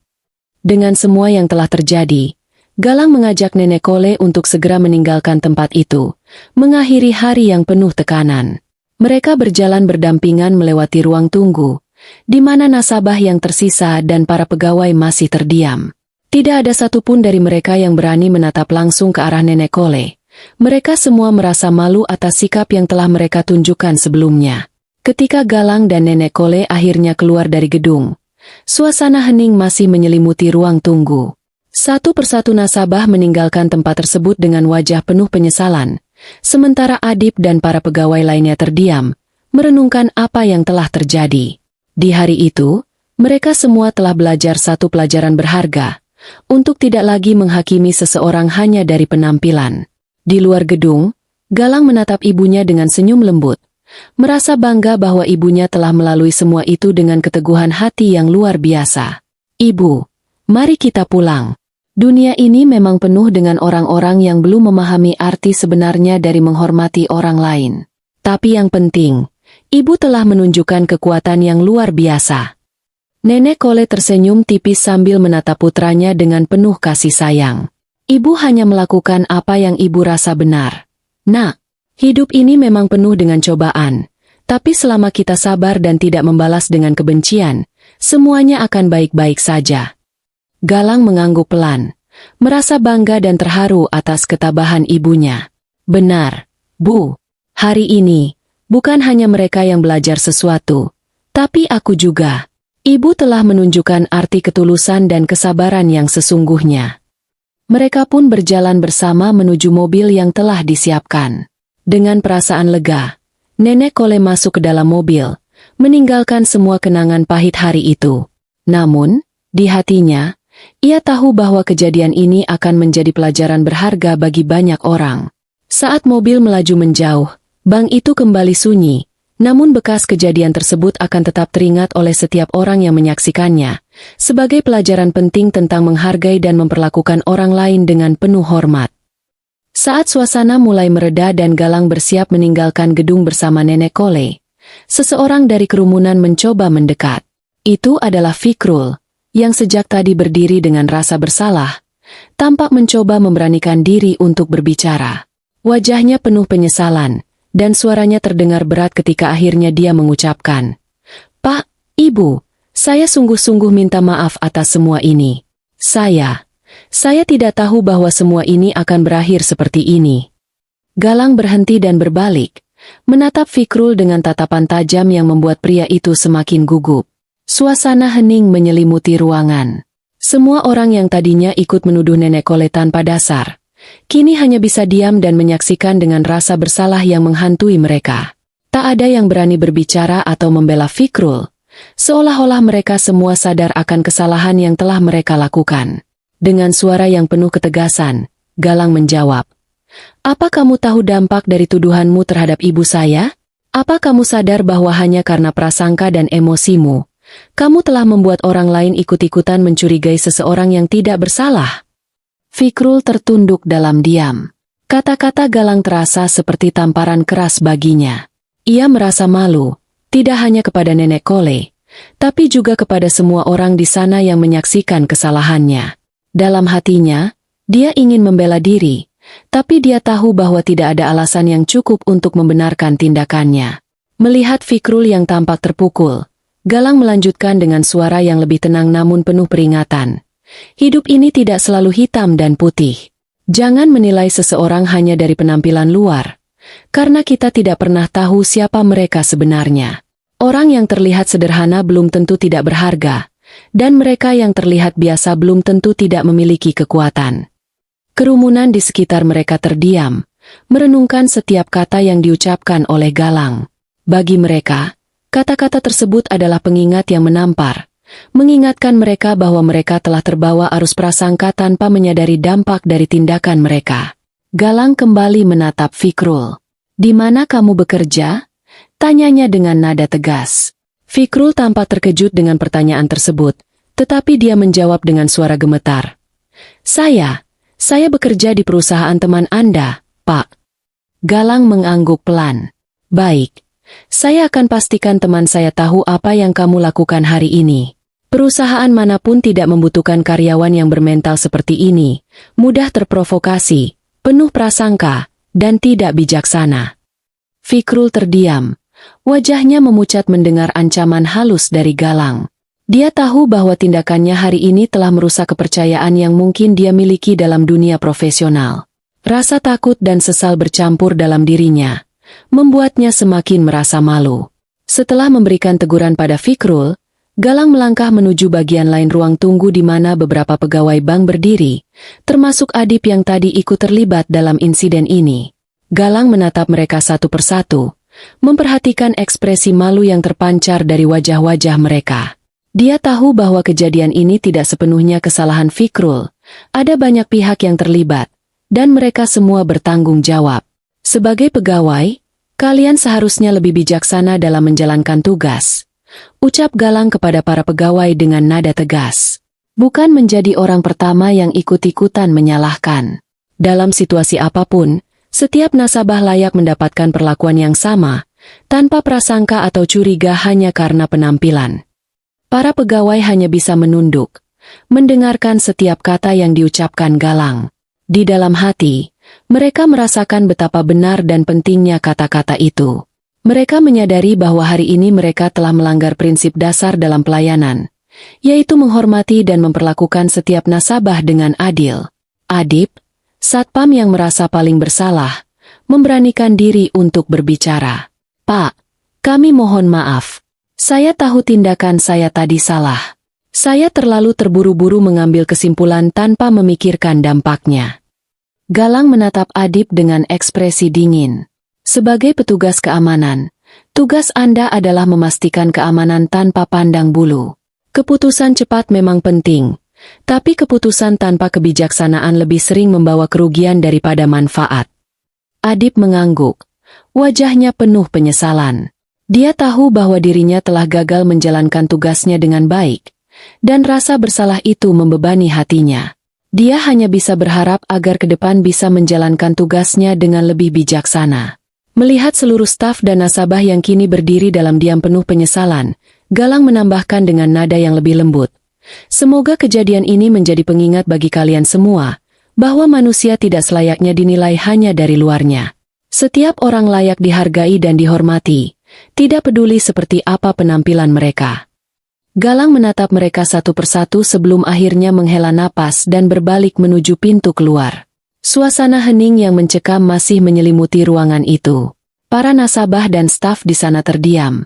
Dengan semua yang telah terjadi, Galang mengajak Nenek Kole untuk segera meninggalkan tempat itu, mengakhiri hari yang penuh tekanan. Mereka berjalan berdampingan melewati ruang tunggu, di mana nasabah yang tersisa dan para pegawai masih terdiam. Tidak ada satupun dari mereka yang berani menatap langsung ke arah Nenek Kole. Mereka semua merasa malu atas sikap yang telah mereka tunjukkan sebelumnya. Ketika Galang dan Nenek Kole akhirnya keluar dari gedung, suasana hening masih menyelimuti ruang tunggu. Satu persatu nasabah meninggalkan tempat tersebut dengan wajah penuh penyesalan, sementara Adip dan para pegawai lainnya terdiam, merenungkan apa yang telah terjadi. Di hari itu, mereka semua telah belajar satu pelajaran berharga, untuk tidak lagi menghakimi seseorang hanya dari penampilan. Di luar gedung, Galang menatap ibunya dengan senyum lembut, merasa bangga bahwa ibunya telah melalui semua itu dengan keteguhan hati yang luar biasa. "Ibu, mari kita pulang. Dunia ini memang penuh dengan orang-orang yang belum memahami arti sebenarnya dari menghormati orang lain. Tapi yang penting, ibu telah menunjukkan kekuatan yang luar biasa." Nenek Kole tersenyum tipis sambil menatap putranya dengan penuh kasih sayang. "Ibu hanya melakukan apa yang ibu rasa benar. Nak, hidup ini memang penuh dengan cobaan, tapi selama kita sabar dan tidak membalas dengan kebencian, semuanya akan baik-baik saja." Galang mengangguk pelan, merasa bangga dan terharu atas ketabahan ibunya. "Benar, Bu. Hari ini, bukan hanya mereka yang belajar sesuatu, tapi aku juga. Ibu telah menunjukkan arti ketulusan dan kesabaran yang sesungguhnya." Mereka pun berjalan bersama menuju mobil yang telah disiapkan. Dengan perasaan lega, Nenek Kole masuk ke dalam mobil, meninggalkan semua kenangan pahit hari itu. Namun, di hatinya, ia tahu bahwa kejadian ini akan menjadi pelajaran berharga bagi banyak orang. Saat mobil melaju menjauh, bank itu kembali sunyi, namun bekas kejadian tersebut akan tetap teringat oleh setiap orang yang menyaksikannya, sebagai pelajaran penting tentang menghargai dan memperlakukan orang lain dengan penuh hormat. Saat suasana mulai mereda dan Galang bersiap meninggalkan gedung bersama Nenek Kole, seseorang dari kerumunan mencoba mendekat. Itu adalah Fikrul, yang sejak tadi berdiri dengan rasa bersalah, tampak mencoba memberanikan diri untuk berbicara. Wajahnya penuh penyesalan, dan suaranya terdengar berat ketika akhirnya dia mengucapkan, "Pak, Ibu, saya sungguh-sungguh minta maaf atas semua ini. Saya tidak tahu bahwa semua ini akan berakhir seperti ini." Galang berhenti dan berbalik, menatap Fikrul dengan tatapan tajam yang membuat pria itu semakin gugup. Suasana hening menyelimuti ruangan. Semua orang yang tadinya ikut menuduh Nenek Kole tanpa dasar, kini hanya bisa diam dan menyaksikan dengan rasa bersalah yang menghantui mereka. Tak ada yang berani berbicara atau membela Fikrul, seolah-olah mereka semua sadar akan kesalahan yang telah mereka lakukan. Dengan suara yang penuh ketegasan, Galang menjawab, "Apa kamu tahu dampak dari tuduhanmu terhadap ibu saya? Apa kamu sadar bahwa hanya karena prasangka dan emosimu, kamu telah membuat orang lain ikut-ikutan mencurigai seseorang yang tidak bersalah?" Fikrul tertunduk dalam diam. Kata-kata Galang terasa seperti tamparan keras baginya. Ia merasa malu, tidak hanya kepada Nenek Kole, tapi juga kepada semua orang di sana yang menyaksikan kesalahannya. Dalam hatinya, dia ingin membela diri, tapi dia tahu bahwa tidak ada alasan yang cukup untuk membenarkan tindakannya. Melihat Fikrul yang tampak terpukul, Galang melanjutkan dengan suara yang lebih tenang namun penuh peringatan. "Hidup ini tidak selalu hitam dan putih. Jangan menilai seseorang hanya dari penampilan luar, karena kita tidak pernah tahu siapa mereka sebenarnya. Orang yang terlihat sederhana belum tentu tidak berharga, dan mereka yang terlihat biasa belum tentu tidak memiliki kekuatan. Kerumunan di sekitar mereka terdiam, merenungkan setiap kata yang diucapkan oleh Galang. Bagi mereka, kata-kata tersebut adalah pengingat yang menampar, mengingatkan mereka bahwa mereka telah terbawa arus prasangka tanpa menyadari dampak dari tindakan mereka. Galang kembali menatap Fikrul. "Di mana kamu bekerja?" tanyanya dengan nada tegas. Fikrul tampak terkejut dengan pertanyaan tersebut, tetapi dia menjawab dengan suara gemetar. Saya bekerja di perusahaan teman Anda, Pak." Galang mengangguk pelan. "Baik, saya akan pastikan teman saya tahu apa yang kamu lakukan hari ini. Perusahaan manapun tidak membutuhkan karyawan yang bermental seperti ini, mudah terprovokasi, penuh prasangka, dan tidak bijaksana." Fikrul terdiam. Wajahnya memucat mendengar ancaman halus dari Galang. Dia tahu bahwa tindakannya hari ini telah merusak kepercayaan yang mungkin dia miliki dalam dunia profesional. Rasa takut dan sesal bercampur dalam dirinya, membuatnya semakin merasa malu. Setelah memberikan teguran pada Fikrul, Galang melangkah menuju bagian lain ruang tunggu di mana beberapa pegawai bank berdiri, termasuk Adip yang tadi ikut terlibat dalam insiden ini. Galang menatap mereka satu persatu, memperhatikan ekspresi malu yang terpancar dari wajah-wajah mereka. Dia tahu bahwa kejadian ini tidak sepenuhnya kesalahan Fikrul, ada banyak pihak yang terlibat, dan mereka semua bertanggung jawab. Sebagai pegawai, kalian seharusnya lebih bijaksana dalam menjalankan tugas, ucap Galang kepada para pegawai dengan nada tegas. Bukan menjadi orang pertama yang ikut-ikutan menyalahkan. Dalam situasi apapun, setiap nasabah layak mendapatkan perlakuan yang sama, tanpa prasangka atau curiga hanya karena penampilan. Para pegawai hanya bisa menunduk, mendengarkan setiap kata yang diucapkan Galang. Di dalam hati, mereka merasakan betapa benar dan pentingnya kata-kata itu. Mereka menyadari bahwa hari ini mereka telah melanggar prinsip dasar dalam pelayanan, yaitu menghormati dan memperlakukan setiap nasabah dengan adil. Adip, satpam yang merasa paling bersalah, memberanikan diri untuk berbicara. "Pak, kami mohon maaf. Saya tahu tindakan saya tadi salah. Saya terlalu terburu-buru mengambil kesimpulan tanpa memikirkan dampaknya." Galang menatap Adip dengan ekspresi dingin. "Sebagai petugas keamanan, tugas Anda adalah memastikan keamanan tanpa pandang bulu. Keputusan cepat memang penting, tapi keputusan tanpa kebijaksanaan lebih sering membawa kerugian daripada manfaat." Adip mengangguk. Wajahnya penuh penyesalan. Dia tahu bahwa dirinya telah gagal menjalankan tugasnya dengan baik, dan rasa bersalah itu membebani hatinya. Dia hanya bisa berharap agar ke depan bisa menjalankan tugasnya dengan lebih bijaksana. Melihat seluruh staf dan nasabah yang kini berdiri dalam diam penuh penyesalan, Galang menambahkan dengan nada yang lebih lembut. "Semoga kejadian ini menjadi pengingat bagi kalian semua, bahwa manusia tidak selayaknya dinilai hanya dari luarnya. Setiap orang layak dihargai dan dihormati, tidak peduli seperti apa penampilan mereka." Galang menatap mereka satu persatu sebelum akhirnya menghela napas dan berbalik menuju pintu keluar. Suasana hening yang mencekam masih menyelimuti ruangan itu. Para nasabah dan staf di sana terdiam.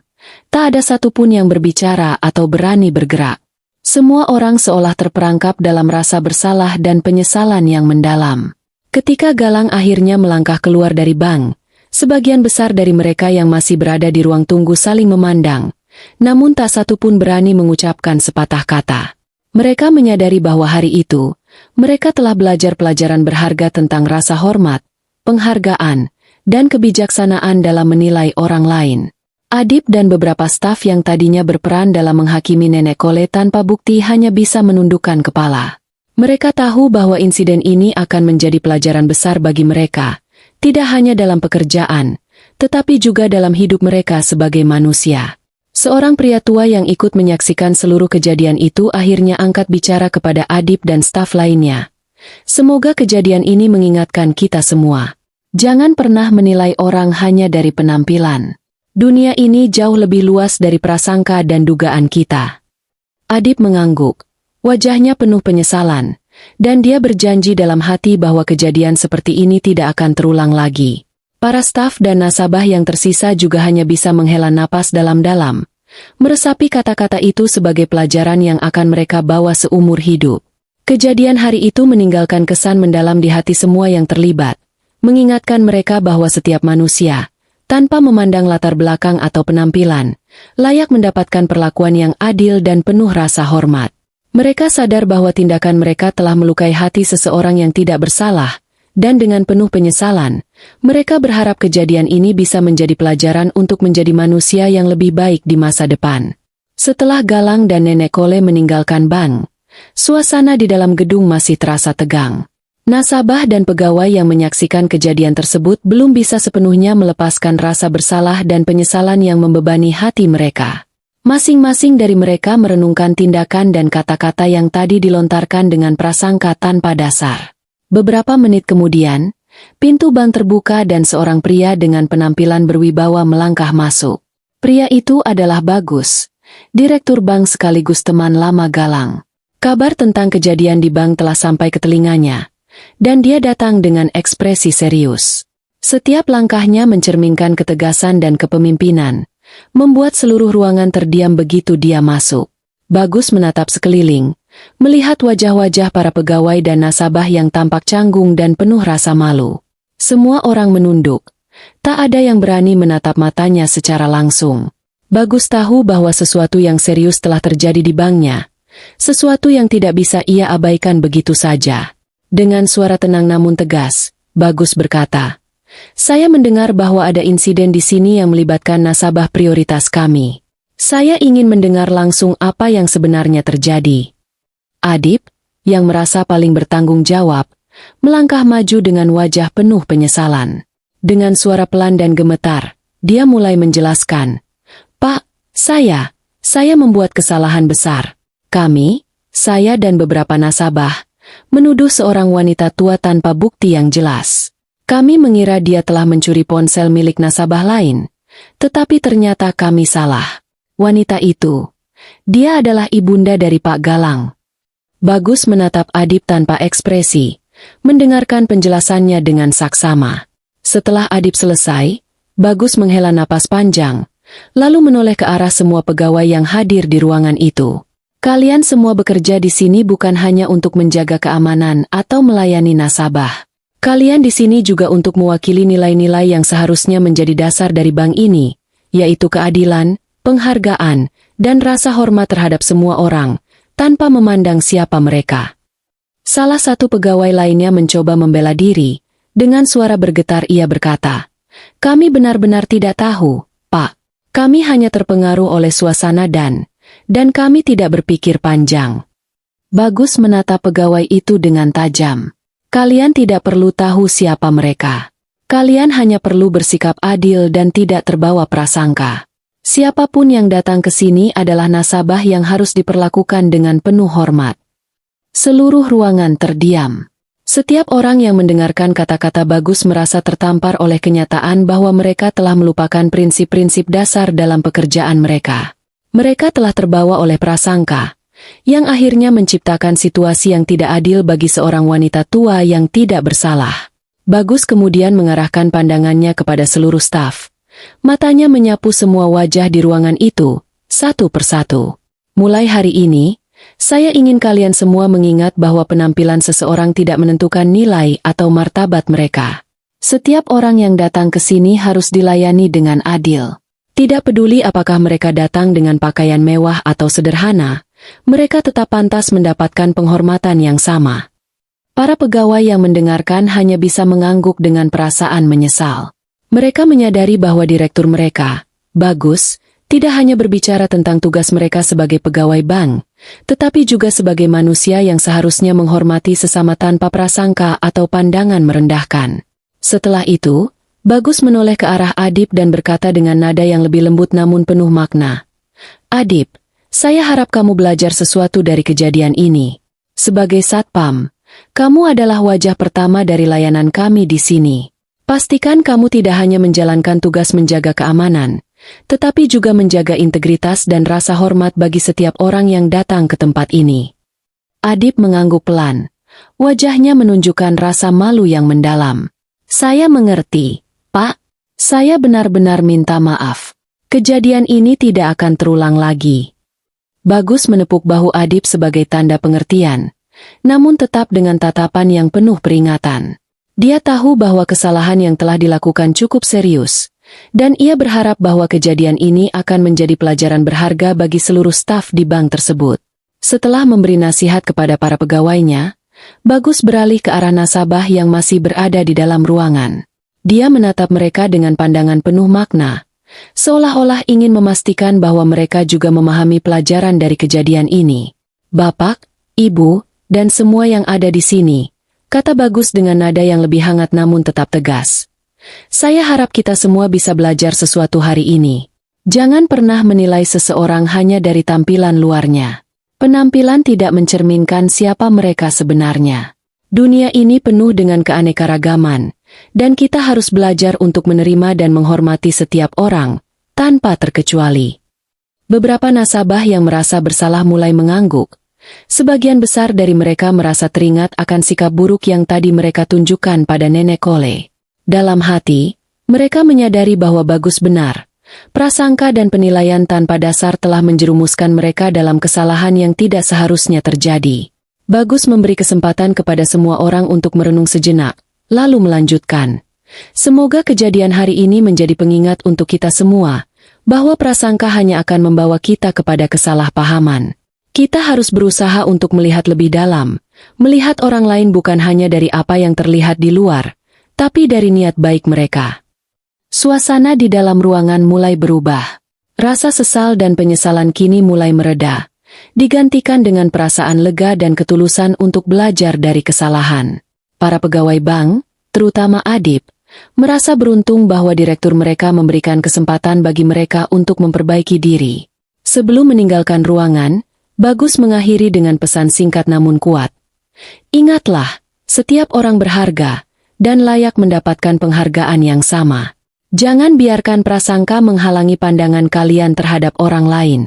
Tak ada satupun yang berbicara atau berani bergerak. Semua orang seolah terperangkap dalam rasa bersalah dan penyesalan yang mendalam. Ketika Galang akhirnya melangkah keluar dari bank, sebagian besar dari mereka yang masih berada di ruang tunggu saling memandang, namun tak satupun berani mengucapkan sepatah kata. Mereka menyadari bahwa hari itu, mereka telah belajar pelajaran berharga tentang rasa hormat, penghargaan, dan kebijaksanaan dalam menilai orang lain. Adip dan beberapa staf yang tadinya berperan dalam menghakimi Nenek Kole tanpa bukti hanya bisa menundukkan kepala. Mereka tahu bahwa insiden ini akan menjadi pelajaran besar bagi mereka, tidak hanya dalam pekerjaan, tetapi juga dalam hidup mereka sebagai manusia. Seorang pria tua yang ikut menyaksikan seluruh kejadian itu akhirnya angkat bicara kepada Adip dan staf lainnya. "Semoga kejadian ini mengingatkan kita semua. Jangan pernah menilai orang hanya dari penampilan. Dunia ini jauh lebih luas dari prasangka dan dugaan kita." Adip mengangguk. Wajahnya penuh penyesalan, dan dia berjanji dalam hati bahwa kejadian seperti ini tidak akan terulang lagi. Para staf dan nasabah yang tersisa juga hanya bisa menghela napas dalam-dalam, meresapi kata-kata itu sebagai pelajaran yang akan mereka bawa seumur hidup. Kejadian hari itu meninggalkan kesan mendalam di hati semua yang terlibat, mengingatkan mereka bahwa setiap manusia, tanpa memandang latar belakang atau penampilan, layak mendapatkan perlakuan yang adil dan penuh rasa hormat. Mereka sadar bahwa tindakan mereka telah melukai hati seseorang yang tidak bersalah, dan dengan penuh penyesalan, mereka berharap kejadian ini bisa menjadi pelajaran untuk menjadi manusia yang lebih baik di masa depan. Setelah Galang dan Nenek Kole meninggalkan bank, suasana di dalam gedung masih terasa tegang. Nasabah dan pegawai yang menyaksikan kejadian tersebut belum bisa sepenuhnya melepaskan rasa bersalah dan penyesalan yang membebani hati mereka. Masing-masing dari mereka merenungkan tindakan dan kata-kata yang tadi dilontarkan dengan prasangka tanpa dasar. Beberapa menit kemudian, pintu bank terbuka dan seorang pria dengan penampilan berwibawa melangkah masuk. Pria itu adalah Bagus, direktur bank sekaligus teman lama Galang. Kabar tentang kejadian di bank telah sampai ke telinganya, dan dia datang dengan ekspresi serius. Setiap langkahnya mencerminkan ketegasan dan kepemimpinan, membuat seluruh ruangan terdiam begitu dia masuk. Bagus menatap sekeliling, melihat wajah-wajah para pegawai dan nasabah yang tampak canggung dan penuh rasa malu. Semua orang menunduk. Tak ada yang berani menatap matanya secara langsung. Bagus tahu bahwa sesuatu yang serius telah terjadi di banknya, sesuatu yang tidak bisa ia abaikan begitu saja. Dengan suara tenang namun tegas, Bagus berkata, "Saya mendengar bahwa ada insiden di sini yang melibatkan nasabah prioritas kami. Saya ingin mendengar langsung apa yang sebenarnya terjadi." Adip, yang merasa paling bertanggung jawab, melangkah maju dengan wajah penuh penyesalan. Dengan suara pelan dan gemetar, dia mulai menjelaskan, "Pak, saya membuat kesalahan besar. Kami, saya dan beberapa nasabah, menuduh seorang wanita tua tanpa bukti yang jelas. Kami mengira dia telah mencuri ponsel milik nasabah lain, tetapi ternyata kami salah. Wanita itu, dia adalah ibunda dari Pak Galang." Bagus menatap Adip tanpa ekspresi, mendengarkan penjelasannya dengan saksama. Setelah Adip selesai, Bagus menghela napas panjang, lalu menoleh ke arah semua pegawai yang hadir di ruangan itu. "Kalian semua bekerja di sini bukan hanya untuk menjaga keamanan atau melayani nasabah. Kalian di sini juga untuk mewakili nilai-nilai yang seharusnya menjadi dasar dari bank ini, yaitu keadilan, penghargaan, dan rasa hormat terhadap semua orang, tanpa memandang siapa mereka." Salah satu pegawai lainnya mencoba membela diri. Dengan suara bergetar ia berkata, "Kami benar-benar tidak tahu, Pak. Kami hanya terpengaruh oleh suasana dan kami tidak berpikir panjang." Bagus menatap pegawai itu dengan tajam. "Kalian tidak perlu tahu siapa mereka. Kalian hanya perlu bersikap adil dan tidak terbawa prasangka. Siapapun yang datang ke sini adalah nasabah yang harus diperlakukan dengan penuh hormat." Seluruh ruangan terdiam. Setiap orang yang mendengarkan kata-kata Bagus merasa tertampar oleh kenyataan bahwa mereka telah melupakan prinsip-prinsip dasar dalam pekerjaan mereka. Mereka telah terbawa oleh prasangka, yang akhirnya menciptakan situasi yang tidak adil bagi seorang wanita tua yang tidak bersalah. Bagus kemudian mengarahkan pandangannya kepada seluruh staf. Matanya menyapu semua wajah di ruangan itu, satu persatu. "Mulai hari ini, saya ingin kalian semua mengingat bahwa penampilan seseorang tidak menentukan nilai atau martabat mereka. Setiap orang yang datang ke sini harus dilayani dengan adil. Tidak peduli apakah mereka datang dengan pakaian mewah atau sederhana, mereka tetap pantas mendapatkan penghormatan yang sama." Para pegawai yang mendengarkan hanya bisa mengangguk dengan perasaan menyesal. Mereka menyadari bahwa direktur mereka, Bagus, tidak hanya berbicara tentang tugas mereka sebagai pegawai bank, tetapi juga sebagai manusia yang seharusnya menghormati sesama tanpa prasangka atau pandangan merendahkan. Setelah itu, Bagus menoleh ke arah Adip dan berkata dengan nada yang lebih lembut namun penuh makna, "Adip, saya harap kamu belajar sesuatu dari kejadian ini. Sebagai satpam, kamu adalah wajah pertama dari layanan kami di sini. Pastikan kamu tidak hanya menjalankan tugas menjaga keamanan, tetapi juga menjaga integritas dan rasa hormat bagi setiap orang yang datang ke tempat ini." Adip mengangguk pelan, Wajahnya menunjukkan rasa malu yang mendalam. Saya mengerti, Pak. Saya benar-benar minta maaf. Kejadian ini tidak akan terulang lagi. Bagus menepuk bahu Adip sebagai tanda pengertian, namun tetap dengan tatapan yang penuh peringatan. Dia tahu bahwa kesalahan yang telah dilakukan cukup serius, dan ia berharap bahwa kejadian ini akan menjadi pelajaran berharga bagi seluruh staf di bank tersebut. Setelah memberi nasihat kepada para pegawainya, Bagus beralih ke arah nasabah yang masih berada di dalam ruangan. Dia menatap mereka dengan pandangan penuh makna, seolah-olah ingin memastikan bahwa mereka juga memahami pelajaran dari kejadian ini. Bapak, Ibu, dan semua yang ada di sini, kata Bagus dengan nada yang lebih hangat namun tetap tegas. Saya harap kita semua bisa belajar sesuatu hari ini. Jangan pernah menilai seseorang hanya dari tampilan luarnya. Penampilan tidak mencerminkan siapa mereka sebenarnya. Dunia ini penuh dengan keanekaragaman, dan kita harus belajar untuk menerima dan menghormati setiap orang, tanpa terkecuali. Beberapa nasabah yang merasa bersalah mulai mengangguk. Sebagian besar dari mereka merasa teringat akan sikap buruk yang tadi mereka tunjukkan pada Nenek Kole. Dalam hati, mereka menyadari bahwa Bagus benar. Prasangka dan penilaian tanpa dasar telah menjerumuskan mereka dalam kesalahan yang tidak seharusnya terjadi. Bagus memberi kesempatan kepada semua orang untuk merenung sejenak, lalu melanjutkan. Semoga kejadian hari ini menjadi pengingat untuk kita semua, bahwa prasangka hanya akan membawa kita kepada kesalahpahaman. Kita harus berusaha untuk melihat lebih dalam, melihat orang lain bukan hanya dari apa yang terlihat di luar, tapi dari niat baik mereka. Suasana di dalam ruangan mulai berubah. Rasa sesal dan penyesalan kini mulai mereda, digantikan dengan perasaan lega dan ketulusan untuk belajar dari kesalahan. Para pegawai bank, terutama Adip, merasa beruntung bahwa direktur mereka memberikan kesempatan bagi mereka untuk memperbaiki diri. Sebelum meninggalkan ruangan, Bagus mengakhiri dengan pesan singkat namun kuat. Ingatlah, setiap orang berharga, dan layak mendapatkan penghargaan yang sama. Jangan biarkan prasangka menghalangi pandangan kalian terhadap orang lain.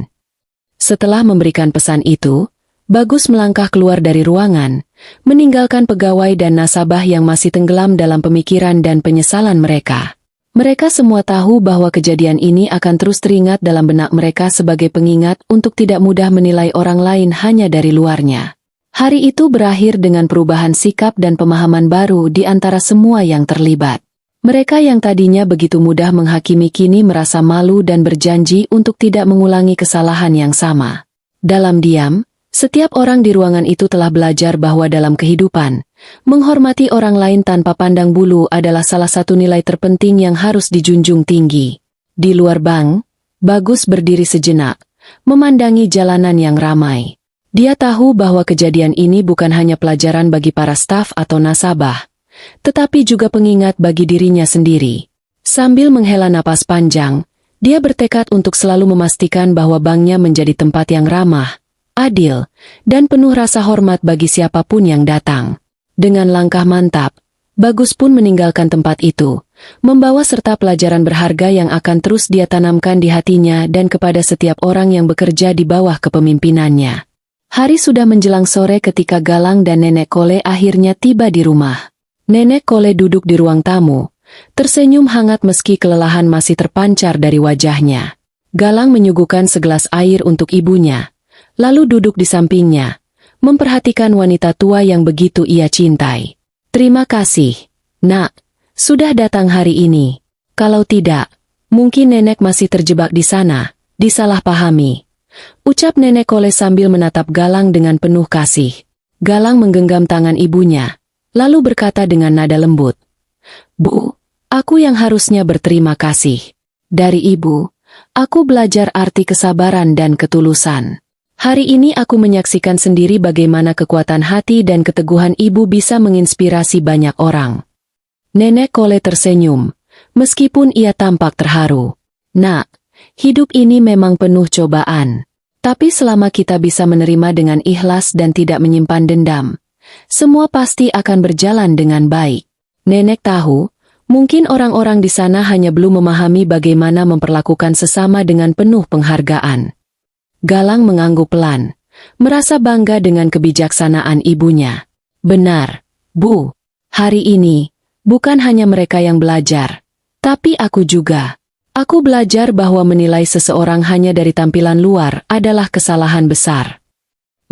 Setelah memberikan pesan itu, Bagus melangkah keluar dari ruangan, meninggalkan pegawai dan nasabah yang masih tenggelam dalam pemikiran dan penyesalan mereka. Mereka semua tahu bahwa kejadian ini akan terus teringat dalam benak mereka sebagai pengingat untuk tidak mudah menilai orang lain hanya dari luarnya. Hari itu berakhir dengan perubahan sikap dan pemahaman baru di antara semua yang terlibat. Mereka yang tadinya begitu mudah menghakimi kini merasa malu dan berjanji untuk tidak mengulangi kesalahan yang sama. Dalam diam, setiap orang di ruangan itu telah belajar bahwa dalam kehidupan, menghormati orang lain tanpa pandang bulu adalah salah satu nilai terpenting yang harus dijunjung tinggi. Di luar bank, Bagus berdiri sejenak, memandangi jalanan yang ramai. Dia tahu bahwa kejadian ini bukan hanya pelajaran bagi para staf atau nasabah, tetapi juga pengingat bagi dirinya sendiri. Sambil menghela napas panjang, dia bertekad untuk selalu memastikan bahwa banknya menjadi tempat yang ramah, adil, dan penuh rasa hormat bagi siapapun yang datang. Dengan langkah mantap, Bagus pun meninggalkan tempat itu, membawa serta pelajaran berharga yang akan terus dia tanamkan di hatinya dan kepada setiap orang yang bekerja di bawah kepemimpinannya. Hari sudah menjelang sore ketika Galang dan Nenek Kole akhirnya tiba di rumah. Nenek Kole duduk di ruang tamu, tersenyum hangat meski kelelahan masih terpancar dari wajahnya. Galang menyuguhkan segelas air untuk ibunya, lalu duduk di sampingnya, memperhatikan wanita tua yang begitu ia cintai. Terima kasih, Nak, sudah datang hari ini. Kalau tidak, mungkin nenek masih terjebak di sana, disalahpahami. Ucap Nenek Kole sambil menatap Galang dengan penuh kasih. Galang menggenggam tangan ibunya, lalu berkata dengan nada lembut, "Bu, aku yang harusnya berterima kasih. Dari ibu, aku belajar arti kesabaran dan ketulusan. Hari ini aku menyaksikan sendiri bagaimana kekuatan hati dan keteguhan ibu bisa menginspirasi banyak orang." Nenek Kole tersenyum, meskipun ia tampak terharu. "Nak, hidup ini memang penuh cobaan. Tapi selama kita bisa menerima dengan ikhlas dan tidak menyimpan dendam, semua pasti akan berjalan dengan baik." Nenek tahu, mungkin orang-orang di sana hanya belum memahami bagaimana memperlakukan sesama dengan penuh penghargaan. Galang mengangguk pelan, merasa bangga dengan kebijaksanaan ibunya. Benar, Bu. Hari ini, bukan hanya mereka yang belajar, tapi aku juga. Aku belajar bahwa menilai seseorang hanya dari tampilan luar adalah kesalahan besar.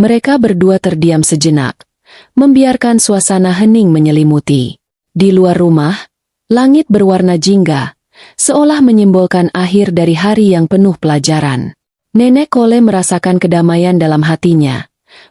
Mereka berdua terdiam sejenak, membiarkan suasana hening menyelimuti. Di luar rumah, langit berwarna jingga, seolah menyimbolkan akhir dari hari yang penuh pelajaran. Nenek Kole merasakan kedamaian dalam hatinya,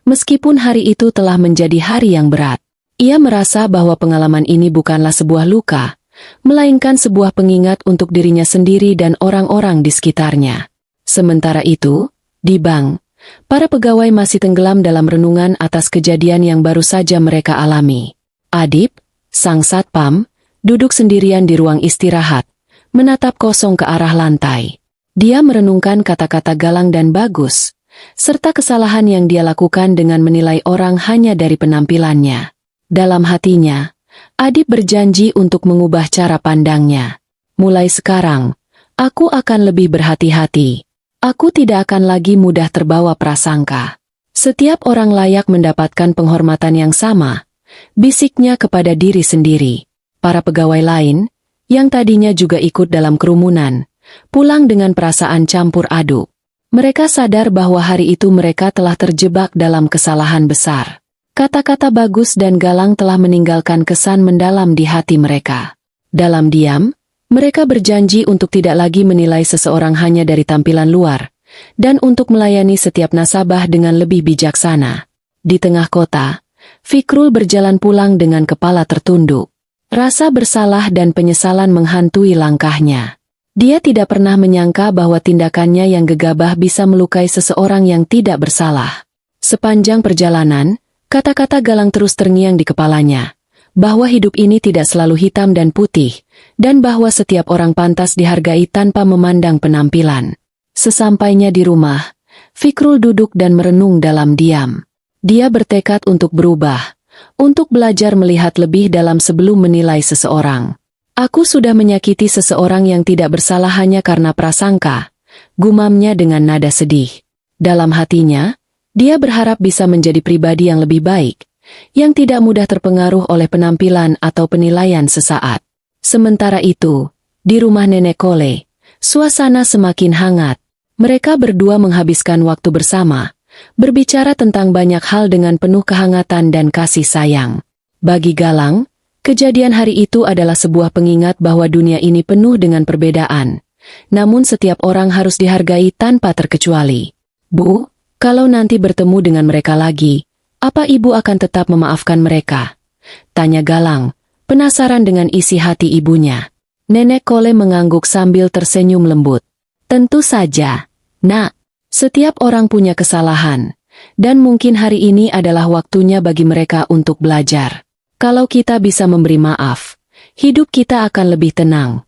meskipun hari itu telah menjadi hari yang berat. Ia merasa bahwa pengalaman ini bukanlah sebuah luka, melainkan sebuah pengingat untuk dirinya sendiri dan orang-orang di sekitarnya. Sementara itu, di bank, para pegawai masih tenggelam dalam renungan atas kejadian yang baru saja mereka alami. Adip, sang satpam, duduk sendirian di ruang istirahat, menatap kosong ke arah lantai. Dia merenungkan kata-kata Galang dan Bagus, serta kesalahan yang dia lakukan dengan menilai orang hanya dari penampilannya. Dalam hatinya, Adip berjanji untuk mengubah cara pandangnya. Mulai sekarang, aku akan lebih berhati-hati. Aku tidak akan lagi mudah terbawa prasangka. Setiap orang layak mendapatkan penghormatan yang sama, bisiknya kepada diri sendiri. Para pegawai lain, yang tadinya juga ikut dalam kerumunan, pulang dengan perasaan campur aduk. Mereka sadar bahwa hari itu mereka telah terjebak dalam kesalahan besar. Kata-kata Bagus dan Galang telah meninggalkan kesan mendalam di hati mereka. Dalam diam, mereka berjanji untuk tidak lagi menilai seseorang hanya dari tampilan luar, dan untuk melayani setiap nasabah dengan lebih bijaksana. Di tengah kota, Fikrul berjalan pulang dengan kepala tertunduk. Rasa bersalah dan penyesalan menghantui langkahnya. Dia tidak pernah menyangka bahwa tindakannya yang gegabah bisa melukai seseorang yang tidak bersalah. Sepanjang perjalanan, kata-kata Galang terus terngiang di kepalanya, bahwa hidup ini tidak selalu hitam dan putih, dan bahwa setiap orang pantas dihargai tanpa memandang penampilan. Sesampainya di rumah, Fikrul duduk dan merenung dalam diam. Dia bertekad untuk berubah, untuk belajar melihat lebih dalam sebelum menilai seseorang. Aku sudah menyakiti seseorang yang tidak bersalah hanya karena prasangka, gumamnya dengan nada sedih. Dalam hatinya, dia berharap bisa menjadi pribadi yang lebih baik, yang tidak mudah terpengaruh oleh penampilan atau penilaian sesaat. Sementara itu, di rumah Nenek Kole, suasana semakin hangat. Mereka berdua menghabiskan waktu bersama, berbicara tentang banyak hal dengan penuh kehangatan dan kasih sayang. Bagi Galang, kejadian hari itu adalah sebuah pengingat bahwa dunia ini penuh dengan perbedaan, namun setiap orang harus dihargai tanpa terkecuali. Bu, kalau nanti bertemu dengan mereka lagi, apa Ibu akan tetap memaafkan mereka? Tanya Galang, penasaran dengan isi hati ibunya. Nenek Kole mengangguk sambil tersenyum lembut. Tentu saja, Nak. Setiap orang punya kesalahan, dan mungkin hari ini adalah waktunya bagi mereka untuk belajar. Kalau kita bisa memberi maaf, hidup kita akan lebih tenang.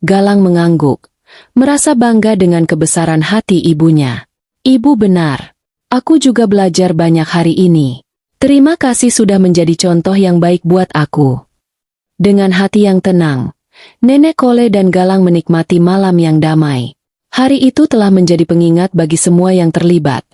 Galang mengangguk, merasa bangga dengan kebesaran hati ibunya. Ibu benar. Aku juga belajar banyak hari ini. Terima kasih sudah menjadi contoh yang baik buat aku. Dengan hati yang tenang, Nenek Kole dan Galang menikmati malam yang damai. Hari itu telah menjadi pengingat bagi semua yang terlibat,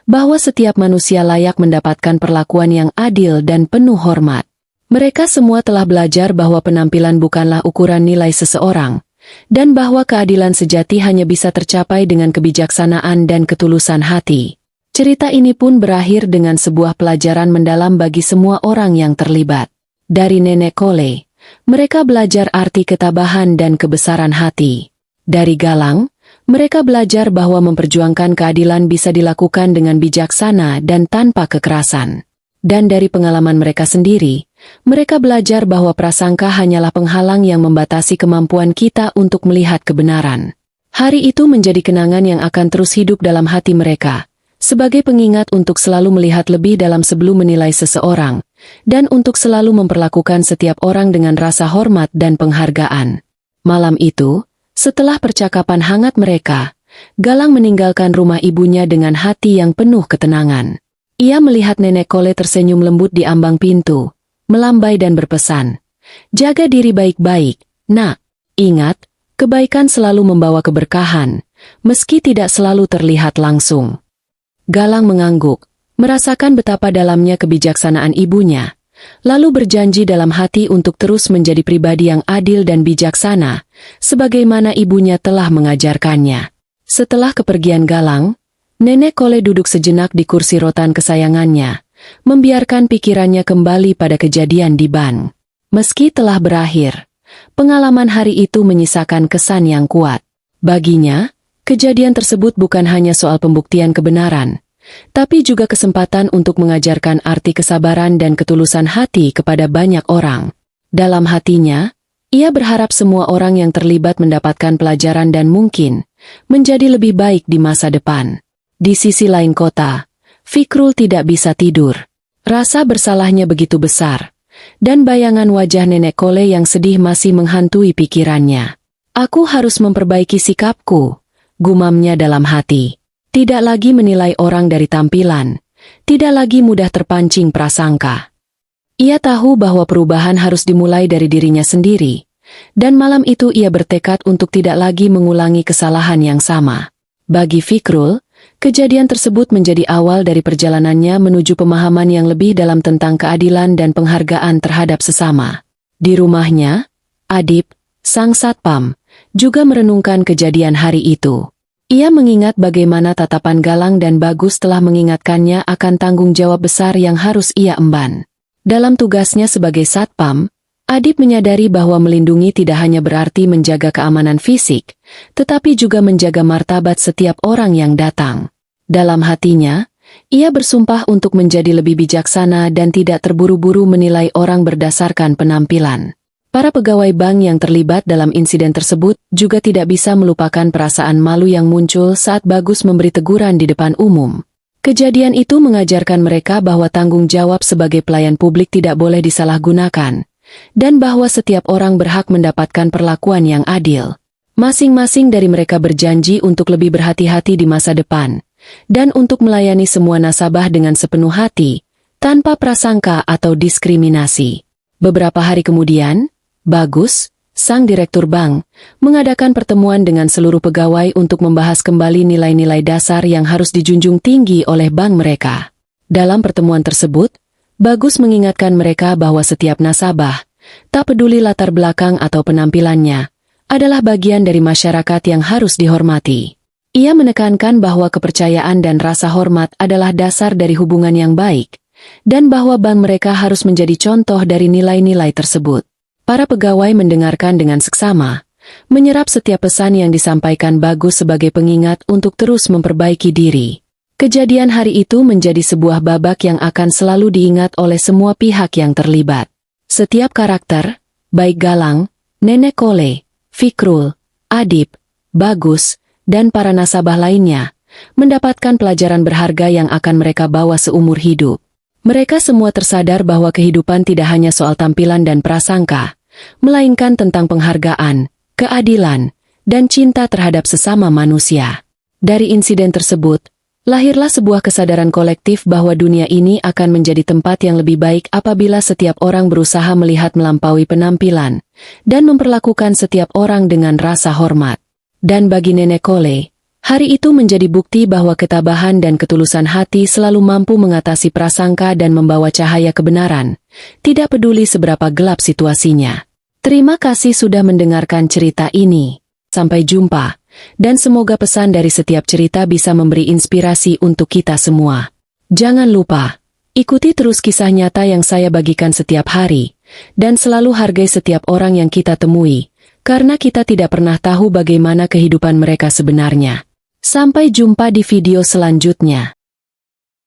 bahwa setiap manusia layak mendapatkan perlakuan yang adil dan penuh hormat. Mereka semua telah belajar bahwa penampilan bukanlah ukuran nilai seseorang, dan bahwa keadilan sejati hanya bisa tercapai dengan kebijaksanaan dan ketulusan hati. Cerita ini pun berakhir dengan sebuah pelajaran mendalam bagi semua orang yang terlibat. Dari Nenek Kole, mereka belajar arti ketabahan dan kebesaran hati. Dari Galang, mereka belajar bahwa memperjuangkan keadilan bisa dilakukan dengan bijaksana dan tanpa kekerasan. Dan dari pengalaman mereka sendiri, mereka belajar bahwa prasangka hanyalah penghalang yang membatasi kemampuan kita untuk melihat kebenaran. Hari itu menjadi kenangan yang akan terus hidup dalam hati mereka, sebagai pengingat untuk selalu melihat lebih dalam sebelum menilai seseorang, dan untuk selalu memperlakukan setiap orang dengan rasa hormat dan penghargaan. Malam itu, setelah percakapan hangat mereka, Galang meninggalkan rumah ibunya dengan hati yang penuh ketenangan. Ia melihat Nenek Kole tersenyum lembut di ambang pintu, melambai dan berpesan, "Jaga diri baik-baik, Nak. Ingat, kebaikan selalu membawa keberkahan, meski tidak selalu terlihat langsung." Galang mengangguk, merasakan betapa dalamnya kebijaksanaan ibunya, lalu berjanji dalam hati untuk terus menjadi pribadi yang adil dan bijaksana, sebagaimana ibunya telah mengajarkannya. Setelah kepergian Galang, Nenek Kole duduk sejenak di kursi rotan kesayangannya, membiarkan pikirannya kembali pada kejadian di Ban. Meski telah berakhir, pengalaman hari itu menyisakan kesan yang kuat. Baginya, kejadian tersebut bukan hanya soal pembuktian kebenaran, tapi juga kesempatan untuk mengajarkan arti kesabaran dan ketulusan hati kepada banyak orang. Dalam hatinya, ia berharap semua orang yang terlibat mendapatkan pelajaran dan mungkin menjadi lebih baik di masa depan. Di sisi lain kota, Fikrul tidak bisa tidur. Rasa bersalahnya begitu besar, dan bayangan wajah Nenek Kole yang sedih masih menghantui pikirannya. Aku harus memperbaiki sikapku, gumamnya dalam hati. Tidak lagi menilai orang dari tampilan, tidak lagi mudah terpancing prasangka. Ia tahu bahwa perubahan harus dimulai dari dirinya sendiri, dan malam itu ia bertekad untuk tidak lagi mengulangi kesalahan yang sama. Bagi Fikrul, kejadian tersebut menjadi awal dari perjalanannya menuju pemahaman yang lebih dalam tentang keadilan dan penghargaan terhadap sesama. Di rumahnya, Adip, sang satpam, juga merenungkan kejadian hari itu. Ia mengingat bagaimana tatapan Galang dan Bagus telah mengingatkannya akan tanggung jawab besar yang harus ia emban. Dalam tugasnya sebagai satpam, Adip menyadari bahwa melindungi tidak hanya berarti menjaga keamanan fisik, tetapi juga menjaga martabat setiap orang yang datang. Dalam hatinya, ia bersumpah untuk menjadi lebih bijaksana dan tidak terburu-buru menilai orang berdasarkan penampilan. Para pegawai bank yang terlibat dalam insiden tersebut juga tidak bisa melupakan perasaan malu yang muncul saat Bagus memberi teguran di depan umum. Kejadian itu mengajarkan mereka bahwa tanggung jawab sebagai pelayan publik tidak boleh disalahgunakan, dan bahwa setiap orang berhak mendapatkan perlakuan yang adil. Masing-masing dari mereka berjanji untuk lebih berhati-hati di masa depan, dan untuk melayani semua nasabah dengan sepenuh hati, tanpa prasangka atau diskriminasi. Beberapa hari kemudian, Bagus, sang direktur bank, mengadakan pertemuan dengan seluruh pegawai untuk membahas kembali nilai-nilai dasar yang harus dijunjung tinggi oleh bank mereka. Dalam pertemuan tersebut, Bagus mengingatkan mereka bahwa setiap nasabah, tak peduli latar belakang atau penampilannya, adalah bagian dari masyarakat yang harus dihormati. Ia menekankan bahwa kepercayaan dan rasa hormat adalah dasar dari hubungan yang baik, dan bahwa bank mereka harus menjadi contoh dari nilai-nilai tersebut. Para pegawai mendengarkan dengan seksama, menyerap setiap pesan yang disampaikan Bagus sebagai pengingat untuk terus memperbaiki diri. Kejadian hari itu menjadi sebuah babak yang akan selalu diingat oleh semua pihak yang terlibat. Setiap karakter, baik Galang, Nenek Kole, Fikrul, Adip, Bagus, dan para nasabah lainnya, mendapatkan pelajaran berharga yang akan mereka bawa seumur hidup. Mereka semua tersadar bahwa kehidupan tidak hanya soal tampilan dan prasangka, melainkan tentang penghargaan, keadilan, dan cinta terhadap sesama manusia. Dari insiden tersebut, lahirlah sebuah kesadaran kolektif bahwa dunia ini akan menjadi tempat yang lebih baik apabila setiap orang berusaha melihat melampaui penampilan, dan memperlakukan setiap orang dengan rasa hormat. Dan bagi Nenek Kole, hari itu menjadi bukti bahwa ketabahan dan ketulusan hati selalu mampu mengatasi prasangka dan membawa cahaya kebenaran, tidak peduli seberapa gelap situasinya. Terima kasih sudah mendengarkan cerita ini. Sampai jumpa, dan semoga pesan dari setiap cerita bisa memberi inspirasi untuk kita semua. Jangan lupa, ikuti terus kisah nyata yang saya bagikan setiap hari, dan selalu hargai setiap orang yang kita temui, karena kita tidak pernah tahu bagaimana kehidupan mereka sebenarnya. Sampai jumpa di video selanjutnya.